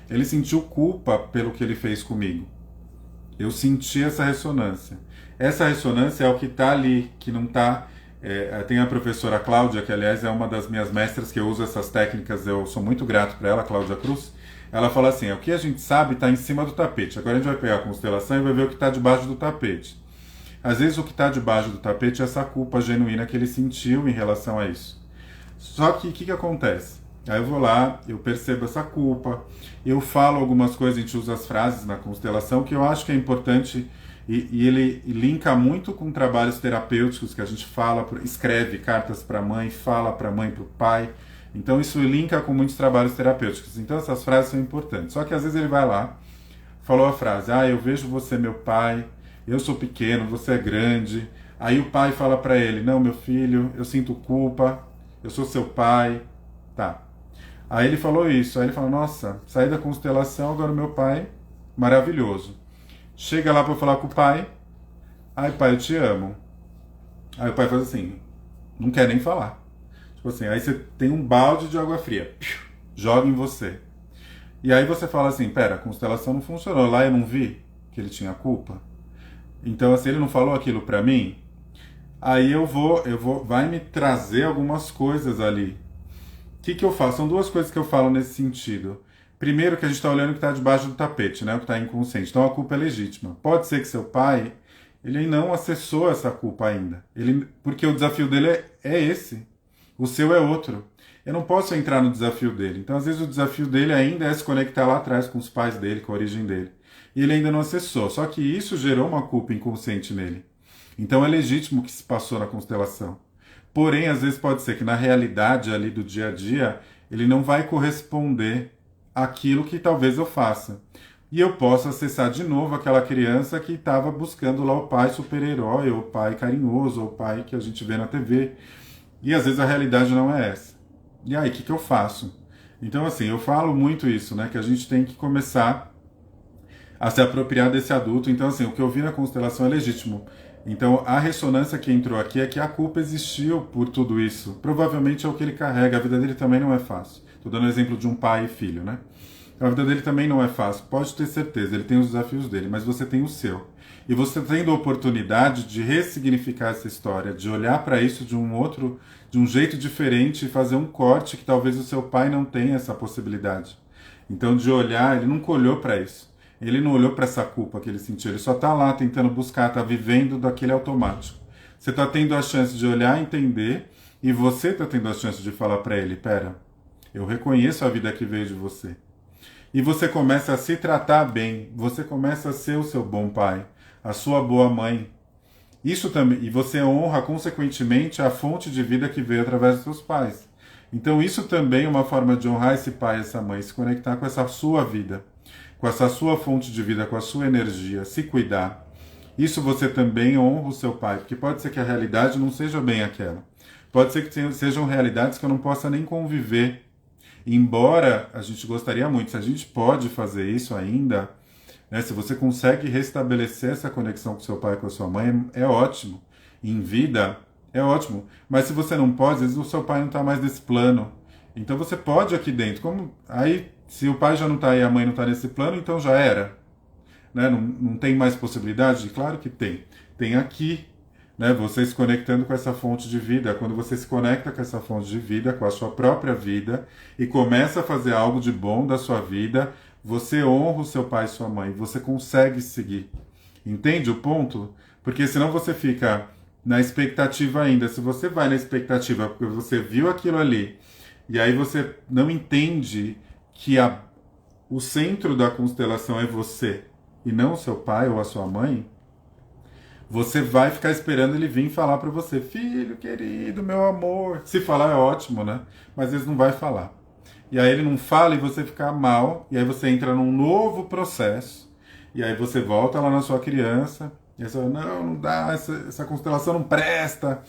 ele sentiu culpa pelo que ele fez comigo. Eu senti essa ressonância. Essa ressonância é o que está ali, que não está... tem a professora Cláudia, que aliás é uma das minhas mestras, que eu uso essas técnicas, eu sou muito grato para ela, Cláudia Cruz. Ela fala assim, o que a gente sabe está em cima do tapete. Agora a gente vai pegar a constelação e vai ver o que está debaixo do tapete. Às vezes o que está debaixo do tapete é essa culpa genuína que ele sentiu em relação a isso. Só que o que acontece? Aí eu vou lá, eu percebo essa culpa, eu falo algumas coisas, a gente usa as frases na constelação, que eu acho que é importante, e ele linka muito com trabalhos terapêuticos que a gente fala, escreve cartas para a mãe, fala para a mãe, para o pai. Então isso linka com muitos trabalhos terapêuticos. Então essas frases são importantes. Só que às vezes ele vai lá, falou a frase, eu vejo você, meu pai, eu sou pequeno, você é grande. Aí o pai fala para ele, não, meu filho, eu sinto culpa, eu sou seu pai. Tá. Aí ele falou isso, aí ele falou, nossa, saí da constelação, agora o meu pai, maravilhoso. Chega lá para falar com o pai, pai, eu te amo. Aí o pai faz assim, não quer nem falar. Tipo assim, aí você tem um balde de água fria, joga em você. E aí você fala assim, pera, a constelação não funcionou, lá eu não vi que ele tinha culpa. Então, assim, ele não falou aquilo pra mim, aí vai me trazer algumas coisas ali. O que eu faço? São duas coisas que eu falo nesse sentido. Primeiro, que a gente está olhando o que está debaixo do tapete, né? O que está inconsciente. Então a culpa é legítima. Pode ser que seu pai, ele não acessou essa culpa ainda. Porque o desafio dele é esse. O seu é outro. Eu não posso entrar no desafio dele. Então, às vezes, o desafio dele ainda é se conectar lá atrás com os pais dele, com a origem dele. E ele ainda não acessou. Só que isso gerou uma culpa inconsciente nele. Então é legítimo o que se passou na constelação. Porém, às vezes pode ser que na realidade ali do dia a dia, ele não vai corresponder àquilo que talvez eu faça. E eu posso acessar de novo aquela criança que estava buscando lá o pai super-herói, ou o pai carinhoso, ou o pai que a gente vê na TV. E às vezes a realidade não é essa. E aí, o que eu faço? Então, assim, eu falo muito isso, né? Que a gente tem que começar a se apropriar desse adulto. Então, assim, o que eu vi na constelação é legítimo. Então, a ressonância que entrou aqui é que a culpa existiu por tudo isso. Provavelmente é o que ele carrega. A vida dele também não é fácil. Estou dando o exemplo de um pai e filho, né? Então, a vida dele também não é fácil. Pode ter certeza, ele tem os desafios dele, mas você tem o seu. E você tendo a oportunidade de ressignificar essa história, de olhar para isso de um jeito diferente e fazer um corte que talvez o seu pai não tenha essa possibilidade. Então, de olhar, ele nunca olhou para isso. Ele não olhou para essa culpa que ele sentiu, ele só está lá tentando buscar, está vivendo daquele automático. Você está tendo a chance de olhar, entender, e você está tendo a chance de falar para ele, pera, eu reconheço a vida que veio de você. E você começa a se tratar bem, você começa a ser o seu bom pai, a sua boa mãe. Isso também, e você honra consequentemente a fonte de vida que veio através dos seus pais. Então isso também é uma forma de honrar esse pai e essa mãe, se conectar com essa sua vida, com essa sua fonte de vida, com a sua energia, se cuidar. Isso você também honra o seu pai, porque pode ser que a realidade não seja bem aquela. Pode ser que sejam realidades que eu não possa nem conviver. Embora a gente gostaria muito, se a gente pode fazer isso ainda, né, se você consegue restabelecer essa conexão com seu pai e com a sua mãe, é ótimo. Em vida, é ótimo. Mas se você não pode, às vezes o seu pai não está mais nesse plano. Então você pode aqui dentro. Aí, se o pai já não está aí e a mãe não está nesse plano, então já era. Né? Não tem mais possibilidade? Claro que tem. Tem aqui, né? Você se conectando com essa fonte de vida. Quando você se conecta com essa fonte de vida, com a sua própria vida, e começa a fazer algo de bom da sua vida, você honra o seu pai e sua mãe. Você consegue seguir. Entende o ponto? Porque senão você fica na expectativa ainda. Se você vai na expectativa porque você viu aquilo ali, e aí você não entende que o centro da constelação é você e não o seu pai ou a sua mãe, você vai ficar esperando ele vir falar para você, filho querido, meu amor. Se falar é ótimo, né? Mas às vezes não vai falar. E aí ele não fala e você fica mal, e aí você entra num novo processo, e aí você volta lá na sua criança, e aí você fala, não dá, essa constelação não presta,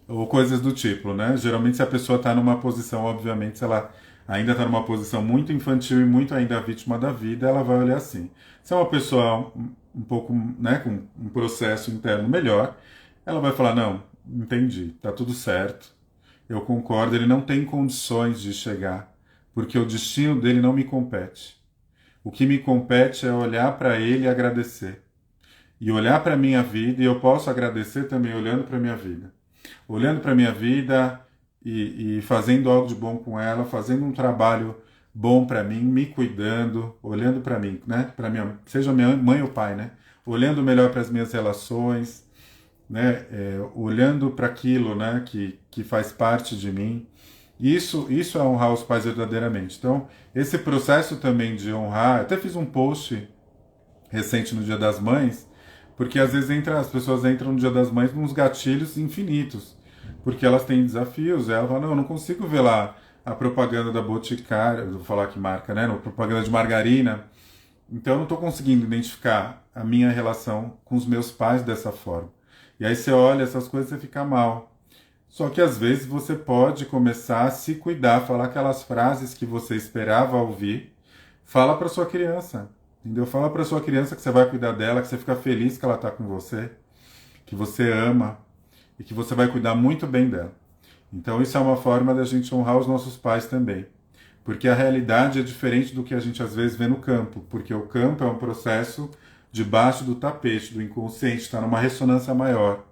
ou coisas do tipo, né? Geralmente se a pessoa está numa posição, obviamente, se ela ainda está numa posição muito infantil e muito ainda vítima da vida, ela vai olhar assim. Se é uma pessoa um pouco, né, com um processo interno melhor, ela vai falar, não, entendi, tá tudo certo, eu concordo, ele não tem condições de chegar, porque o destino dele não me compete. O que me compete é olhar para ele e agradecer. E olhar para a minha vida, e eu posso agradecer também olhando para a minha vida. Olhando para a minha vida e fazendo algo de bom com ela, fazendo um trabalho bom para mim, me cuidando, olhando para mim, né? Para minha, seja minha mãe ou pai, né? Olhando melhor para as minhas relações, né? Olhando para aquilo, né? Que faz parte de mim. Isso é honrar os pais verdadeiramente. Então, esse processo também de honrar, até fiz um post recente no Dia das Mães, porque às vezes as pessoas entram no Dia das Mães nos gatilhos infinitos, porque elas têm desafios, ela fala, não, eu não consigo ver lá a propaganda da Boticário, vou falar que marca, né, a propaganda de margarina, então eu não estou conseguindo identificar a minha relação com os meus pais dessa forma. E aí você olha essas coisas e você fica mal. Só que às vezes você pode começar a se cuidar, falar aquelas frases que você esperava ouvir, fala para sua criança. Entendeu? Fala para sua criança que você vai cuidar dela, que você fica feliz que ela está com você, que você ama e que você vai cuidar muito bem dela. Então isso é uma forma da gente honrar os nossos pais também. Porque a realidade é diferente do que a gente às vezes vê no campo, porque o campo é um processo debaixo do tapete, do inconsciente, está numa ressonância maior.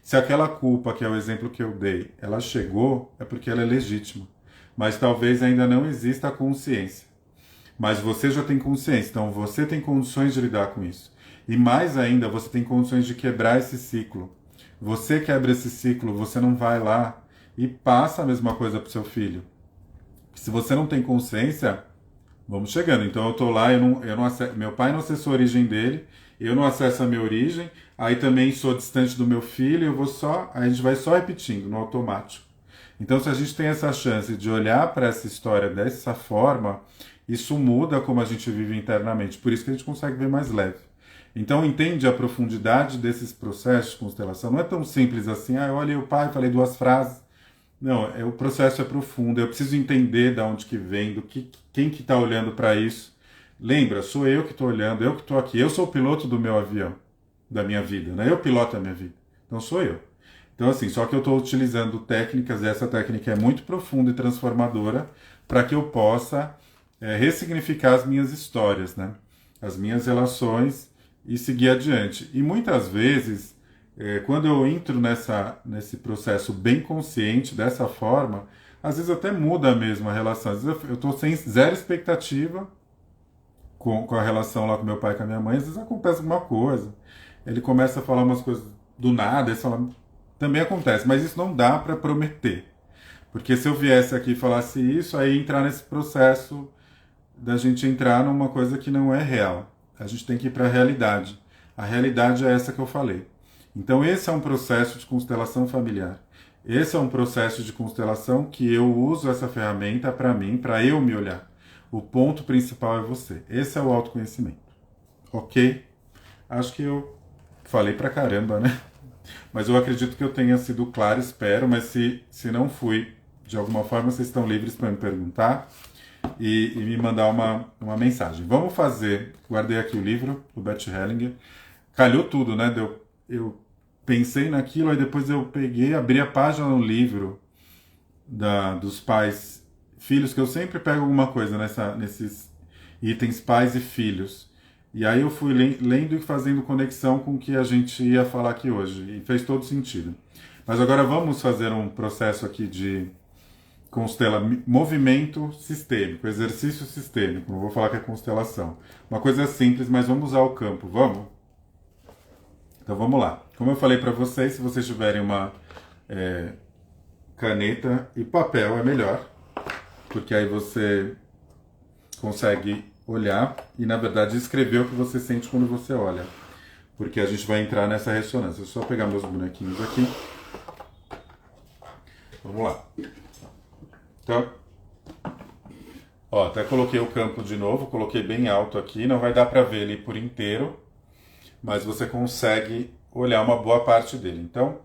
Se aquela culpa, que é o exemplo que eu dei, ela chegou, é porque ela é legítima. Mas talvez ainda não exista a consciência. Mas você já tem consciência, então você tem condições de lidar com isso. E mais ainda, você tem condições de quebrar esse ciclo. Você quebra esse ciclo, você não vai lá e passa a mesma coisa para o seu filho. Se você não tem consciência, vamos chegando. Então eu tô lá, eu não acesso, meu pai não acessou a origem dele, eu não acesso a minha origem, aí também sou distante do meu filho, eu vou só, a gente vai só repetindo no automático. Então se a gente tem essa chance de olhar para essa história dessa forma, isso muda como a gente vive internamente. Por isso que a gente consegue ver mais leve. Então entende a profundidade desses processos de constelação. Não é tão simples assim, eu olhei o pai, falei duas frases. Não, o processo é profundo. Eu preciso entender de onde que vem, quem que está olhando para isso. Lembra, sou eu que estou olhando, eu que estou aqui. Eu sou o piloto do meu avião, da minha vida, né? Eu piloto a minha vida. Então sou eu. Então assim, só que eu estou utilizando técnicas, e essa técnica é muito profunda e transformadora para que eu possa ressignificar as minhas histórias, né? As minhas relações e seguir adiante. E muitas vezes quando eu entro nesse processo bem consciente, dessa forma, às vezes até muda mesmo a relação. Às vezes eu estou sem zero expectativa com a relação lá com meu pai e com a minha mãe, às vezes acontece alguma coisa. Ele começa a falar umas coisas do nada, também acontece, mas isso não dá para prometer. Porque se eu viesse aqui e falasse isso, aí entrar nesse processo da gente entrar numa coisa que não é real. A gente tem que ir para a realidade. A realidade é essa que eu falei. Então esse é um processo de constelação familiar. Esse é um processo de constelação que eu uso essa ferramenta para mim, para eu me olhar. O ponto principal é você. Esse é o autoconhecimento. Ok? Acho que eu falei pra caramba, né? Mas eu acredito que eu tenha sido claro, espero, mas se não fui, de alguma forma vocês estão livres para me perguntar e me mandar uma mensagem. Vamos fazer, guardei aqui o livro, do Bert Hellinger, calhou tudo, né? Eu pensei naquilo, aí depois eu peguei, abri a página no livro dos pais, filhos, que eu sempre pego alguma coisa nesses itens pais e filhos. E aí eu fui lendo e fazendo conexão com o que a gente ia falar aqui hoje, e fez todo sentido. Mas agora vamos fazer um processo aqui de movimento sistêmico, exercício sistêmico, não vou falar que é constelação. Uma coisa simples, mas vamos usar o campo, vamos? Então vamos lá. Como eu falei para vocês, se vocês tiverem uma caneta e papel é melhor, porque aí você consegue olhar e na verdade escrever o que você sente quando você olha, porque a gente vai entrar nessa ressonância. Só pegar meus bonequinhos aqui. Vamos lá. Então, ó, até coloquei o campo de novo, coloquei bem alto aqui, não vai dar para ver ele por inteiro, mas você consegue olhar uma boa parte dele. Então,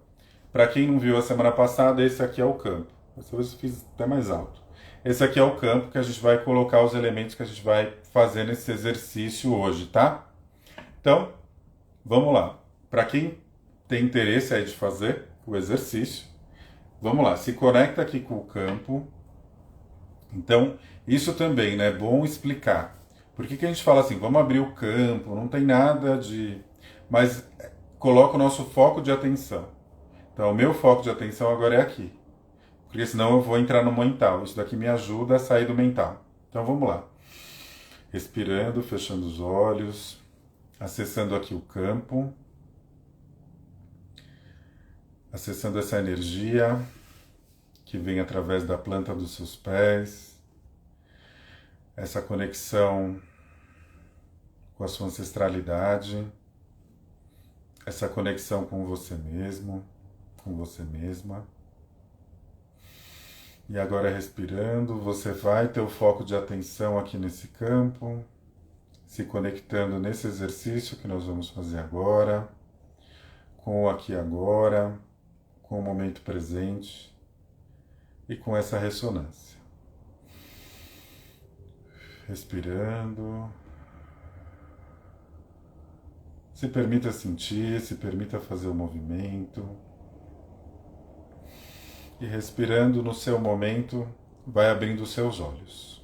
para quem não viu a semana passada, esse aqui é o campo. Dessa vez eu fiz até mais alto. Esse aqui é o campo que a gente vai colocar os elementos que a gente vai fazer nesse exercício hoje, tá? Então, vamos lá. Para quem tem interesse aí de fazer o exercício, vamos lá. Se conecta aqui com o campo. Então, isso também, né? É bom explicar. Por que a gente fala assim, vamos abrir o campo, não tem nada de... Mas coloca o nosso foco de atenção. Então, o meu foco de atenção agora é aqui. Porque senão eu vou entrar no mental. Isso daqui me ajuda a sair do mental. Então, vamos lá. Respirando, fechando os olhos, acessando aqui o campo. Acessando essa energia que vem através da planta dos seus pés. Essa conexão com a sua ancestralidade, essa conexão com você mesmo, com você mesma. E agora respirando, você vai ter o foco de atenção aqui nesse campo, se conectando nesse exercício que nós vamos fazer agora, com o aqui e agora, com o momento presente e com essa ressonância. Respirando. Se permita sentir, se permita fazer o movimento. E respirando no seu momento, vai abrindo os seus olhos.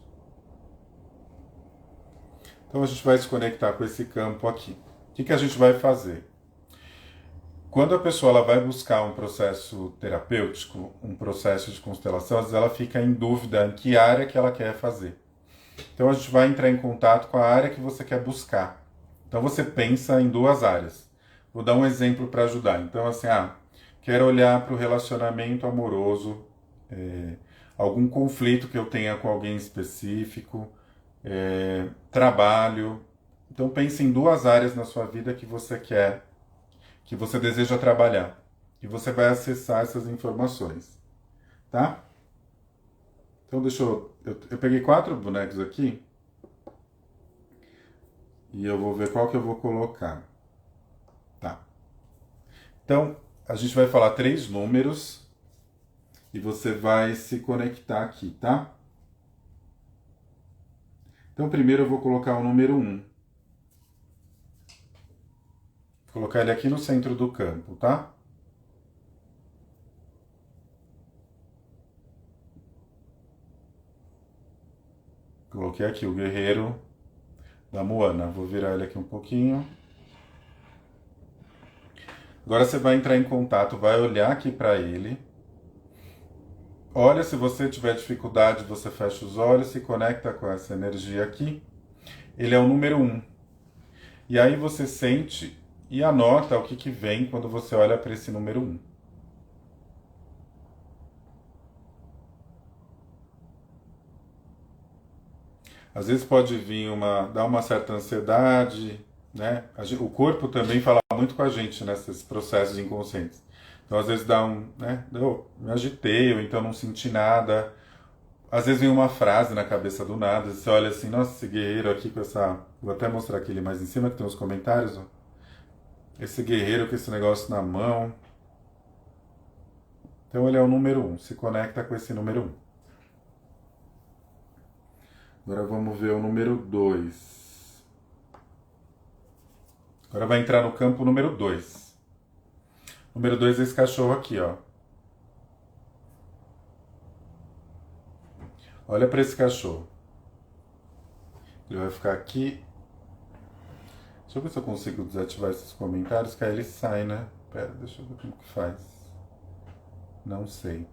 Então a gente vai se conectar com esse campo aqui. O que a gente vai fazer? Quando a pessoa ela vai buscar um processo terapêutico, um processo de constelação, às vezes ela fica em dúvida em que área que ela quer fazer. Então a gente vai entrar em contato com a área que você quer buscar. Então você pensa em duas áreas. Vou dar um exemplo para ajudar. Então assim, quero olhar para o relacionamento amoroso, algum conflito que eu tenha com alguém específico, trabalho. Então pense em duas áreas na sua vida que você quer, que você deseja trabalhar. E você vai acessar essas informações. Tá? Então deixa eu peguei 4 bonecos aqui. E eu vou ver qual que eu vou colocar. Tá. Então, a gente vai falar 3 números. E você vai se conectar aqui, tá? Então, primeiro eu vou colocar o número 1. Vou colocar ele aqui no centro do campo, tá? Coloquei aqui o guerreiro da Moana. Vou virar ele aqui um pouquinho. Agora você vai entrar em contato, vai olhar aqui para ele. Olha, se você tiver dificuldade, você fecha os olhos, se conecta com essa energia aqui. Ele é o número 1. E aí você sente e anota o que vem quando você olha para esse número 1. Às vezes pode vir dar uma certa ansiedade, né? O corpo também fala muito com a gente nesses processos inconscientes. Então às vezes dá né? Eu me agitei, ou então não senti nada. Às vezes vem uma frase na cabeça do nada, você olha assim, nossa, esse guerreiro aqui com essa... Vou até mostrar aqui ele mais em cima, que tem os comentários, ó. Esse guerreiro com esse negócio na mão. Então ele é o número 1, se conecta com esse número 1. Agora vamos ver o número 2. Agora vai entrar no campo número 2. Número 2 é esse cachorro aqui, ó. Olha para esse cachorro. Ele vai ficar aqui. Deixa eu ver se eu consigo desativar esses comentários, que aí ele sai, né? Pera, deixa eu ver como que faz. Não sei.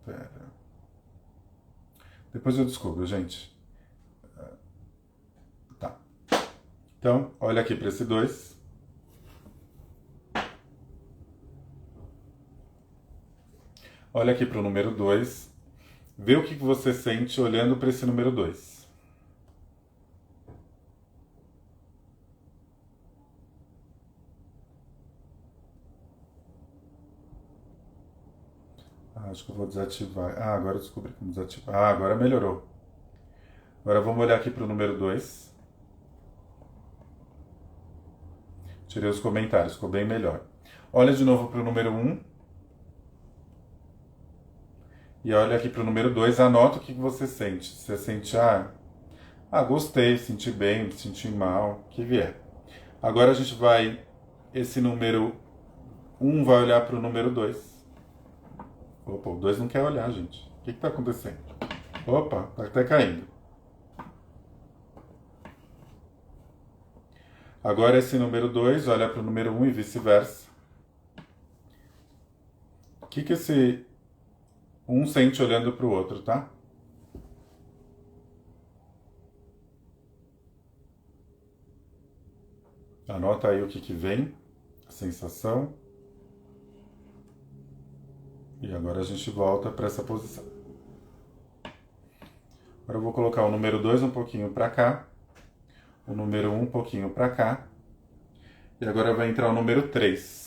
Pera. Depois eu descubro, gente. Tá. Então, olha aqui para esse 2. Olha aqui para o número 2. Vê o que você sente olhando para esse número 2. Acho que eu vou desativar. Agora eu descobri como desativar. Agora melhorou. Agora vamos olhar aqui para o número 2. Tirei os comentários, ficou bem melhor. Olha de novo para o número 1. E olha aqui para o número 2, anota o que você sente. Você sente, gostei, senti bem, me senti mal, o que vier. Agora a gente esse número 1 vai olhar para o número 2. Opa, o 2 não quer olhar, gente. O que está acontecendo? Opa, está até caindo. Agora esse número 2 olha para o número 1 e vice-versa. O que esse um sente olhando para o outro, tá? Anota aí o que vem, a sensação. E agora a gente volta para essa posição. Agora eu vou colocar o número 2 um pouquinho para cá, o número 1 um pouquinho para cá, e agora vai entrar o número 3.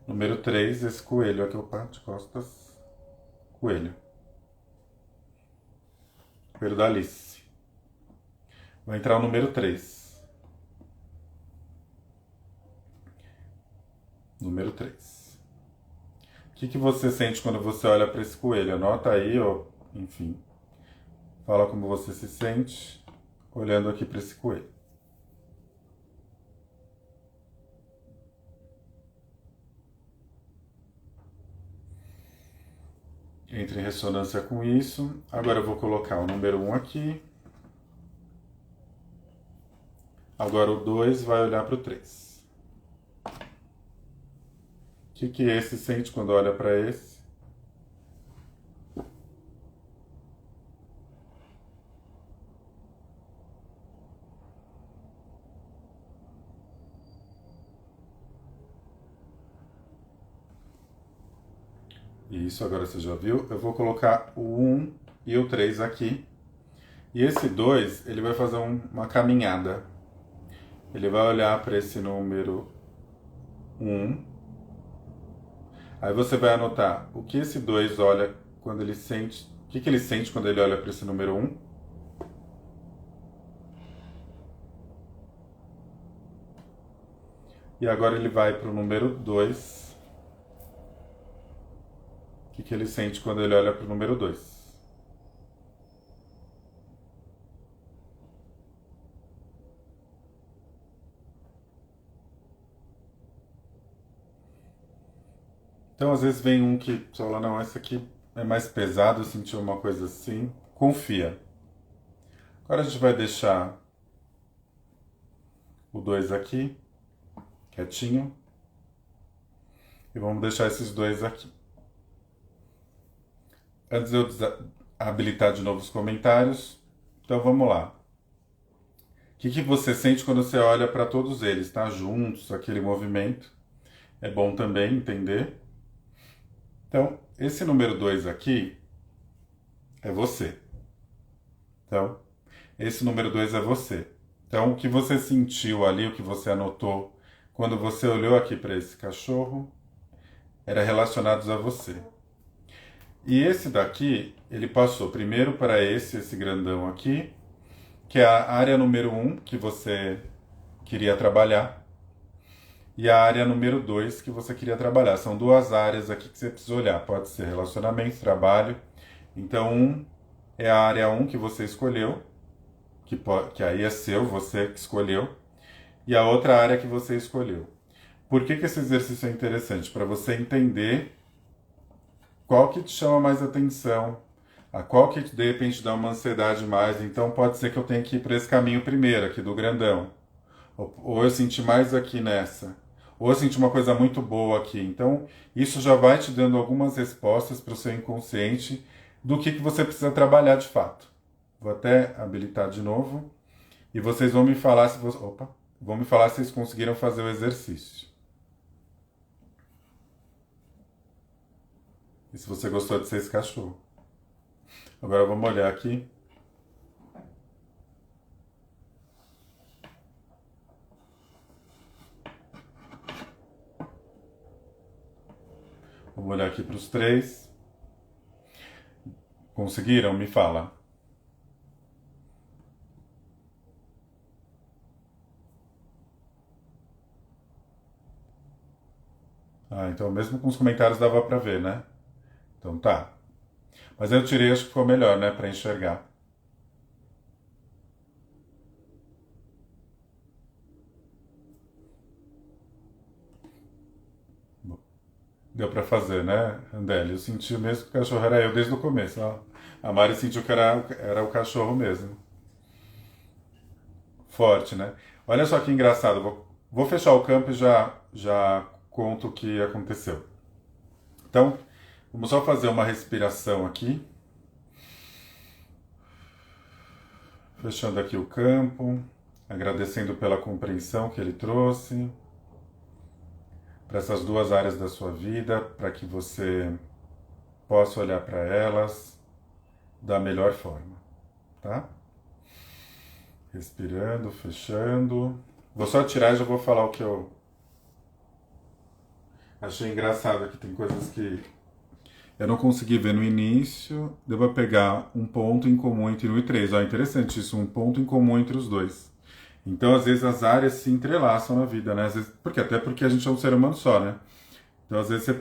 Número 3, esse coelho aqui, opa, de costas, coelho. Coelho da Alice. Vai entrar o número 3. Número 3. O que você sente quando você olha para esse coelho? Anota aí, ó, enfim. Fala como você se sente olhando aqui para esse coelho. entre em ressonância com isso. Agora eu vou colocar o número 1 aqui. Agora o 2 vai olhar para o 3. O que esse sente quando olha para esse? Isso, agora você já viu. Eu vou colocar o 1 e o 3 aqui. E esse 2, ele vai fazer uma caminhada. Ele vai olhar para esse número 1. Aí você vai anotar o que esse 2 olha quando ele sente. O que ele sente quando ele olha para esse número 1. E agora ele vai para o número 2. O que ele sente quando ele olha para o número 2? Então, às vezes vem um que você fala, não, esse aqui é mais pesado, eu senti uma coisa assim. Confia. Agora a gente vai deixar o 2 aqui, quietinho. E vamos deixar esses 2 aqui. Antes de eu habilitar de novo os comentários, então vamos lá. O que você sente quando você olha para todos eles, tá? Juntos, aquele movimento. É bom também entender. Então, esse número 2 aqui é você. Então, esse número 2 é você. Então, o que você sentiu ali, o que você anotou, quando você olhou aqui para esse cachorro, era relacionado a você. E esse daqui, ele passou primeiro para esse grandão aqui, que é a área número 1 que você queria trabalhar, e a área número 2 que você queria trabalhar. São duas áreas aqui que você precisa olhar. Pode ser relacionamento, trabalho. Então, é a área 1 que você escolheu, que aí é seu, você que escolheu, e a outra área que você escolheu. Por que esse exercício é interessante? Para você entender qual que te chama mais atenção, a qual que de repente dá uma ansiedade mais. Então pode ser que eu tenha que ir para esse caminho primeiro, aqui do grandão. Ou eu senti mais aqui nessa. Ou eu senti uma coisa muito boa aqui. Então isso já vai te dando algumas respostas para o seu inconsciente do que você precisa trabalhar de fato. Vou até habilitar de novo. E vocês vão me falar se vão me falar se vocês conseguiram fazer o exercício. E se você gostou de ser esse cachorro. Agora vamos olhar aqui. Vamos olhar aqui para os 3. Conseguiram? Me fala. Ah, então mesmo com os comentários dava para ver, né? Então tá. Mas eu tirei, acho que ficou melhor, né? Para enxergar. Deu para fazer, né, Andélio? Eu senti mesmo que o cachorro era eu desde o começo. Ó. A Mari sentiu que era o cachorro mesmo. Forte, né? Olha só que engraçado. Vou fechar o campo e já conto o que aconteceu. Então, vamos só fazer uma respiração aqui. Fechando aqui o campo, agradecendo pela compreensão que ele trouxe para essas duas áreas da sua vida, para que você possa olhar para elas da melhor forma, tá? Respirando, fechando. Vou só tirar e já vou falar o que eu achei engraçado aqui. Tem coisas que eu não consegui ver no início. Devo pegar um ponto em comum entre 1 e 3. Ó, interessante isso, um ponto em comum entre os dois. Então, às vezes, as áreas se entrelaçam na vida, né? Às vezes, até porque a gente é um ser humano só, né? Então, às vezes, você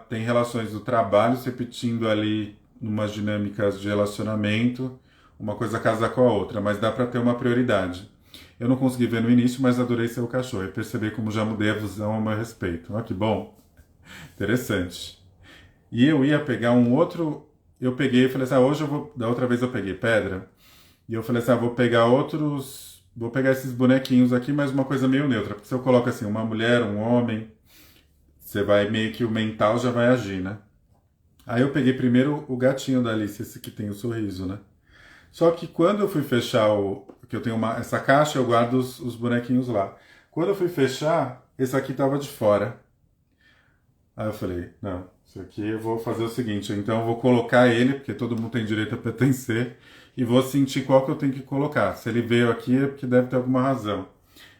tem relações do trabalho se repetindo ali numas dinâmicas de relacionamento, uma coisa casa com a outra, mas dá para ter uma prioridade. Eu não consegui ver no início, mas adorei ser o cachorro e perceber como já mudei a visão ao meu respeito. Olha que bom, interessante. E eu ia pegar um outro eu peguei e falei assim, hoje eu vou, da outra vez eu peguei pedra, e eu falei assim, vou pegar vou pegar esses bonequinhos aqui, mas uma coisa meio neutra, porque se eu coloco assim, uma mulher, um homem, você vai meio que o mental já vai agir, né? Aí eu peguei primeiro o gatinho da Alice, esse que tem o sorriso, né? Só que quando eu fui fechar que eu tenho essa caixa, eu guardo os bonequinhos lá. Quando eu fui fechar, esse aqui tava de fora. Aí eu falei, não, isso aqui eu vou fazer o seguinte, então eu vou colocar ele, porque todo mundo tem direito a pertencer, e vou sentir qual que eu tenho que colocar. Se ele veio aqui é porque deve ter alguma razão.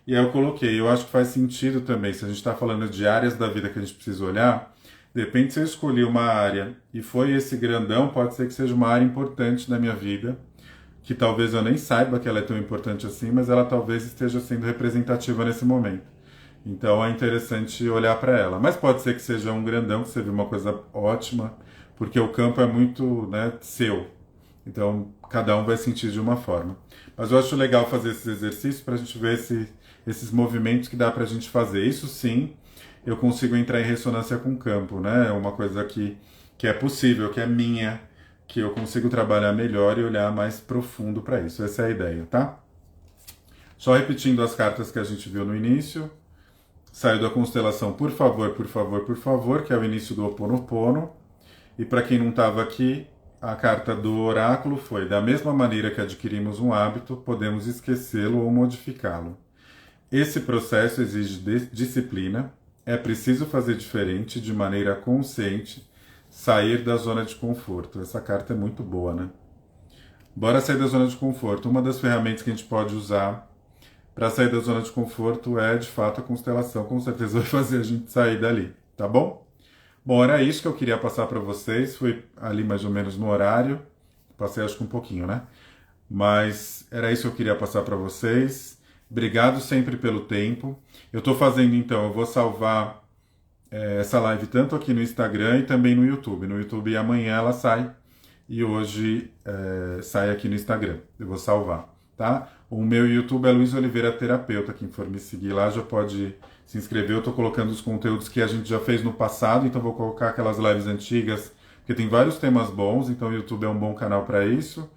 E aí eu coloquei. Eu acho que faz sentido também, se a gente está falando de áreas da vida que a gente precisa olhar, de repente se eu escolhi uma área e foi esse grandão, pode ser que seja uma área importante na minha vida, que talvez eu nem saiba que ela é tão importante assim, mas ela talvez esteja sendo representativa nesse momento. Então é interessante olhar para ela. Mas pode ser que seja um grandão, que seja uma coisa ótima, porque o campo é muito, né, seu. Então cada um vai sentir de uma forma. Mas eu acho legal fazer esses exercícios para a gente ver esses movimentos que dá para a gente fazer. Isso sim, eu consigo entrar em ressonância com o campo, né? É uma coisa que é possível, que é minha, que eu consigo trabalhar melhor e olhar mais profundo para isso. Essa é a ideia, tá? Só repetindo as cartas que a gente viu no início. Saiu da constelação Por Favor, Por Favor, Por Favor, que é o início do Ho Oponopono. E para quem não estava aqui, a carta do oráculo foi: da mesma maneira que adquirimos um hábito, podemos esquecê-lo ou modificá-lo. Esse processo exige disciplina, é preciso fazer diferente de maneira consciente, sair da zona de conforto. Essa carta é muito boa, né? Bora sair da zona de conforto. Uma das ferramentas que a gente pode usar para sair da zona de conforto é, de fato, a constelação. Com certeza vai fazer a gente sair dali, tá bom? Bom, era isso que eu queria passar para vocês. Foi ali mais ou menos no horário. Passei acho que um pouquinho, né? Mas era isso que eu queria passar para vocês. Obrigado sempre pelo tempo. Eu estou fazendo então, eu vou salvar essa live tanto aqui no Instagram e também no YouTube. No YouTube amanhã ela sai e hoje sai aqui no Instagram. Eu vou salvar, tá? O meu YouTube é Luiz Oliveira Terapeuta. Quem for me seguir lá já pode se inscrever. Eu estou colocando os conteúdos que a gente já fez no passado, então vou colocar aquelas lives antigas, porque tem vários temas bons, então o YouTube é um bom canal para isso.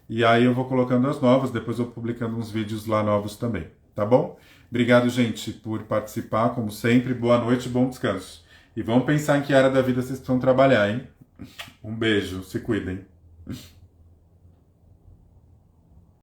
E aí eu vou colocando as novas, depois eu vou publicando uns vídeos lá novos também, tá bom? Obrigado, gente, por participar, como sempre. Boa noite e bom descanso. E vamos pensar em que área da vida vocês precisam trabalhar, hein? Um beijo, se cuidem.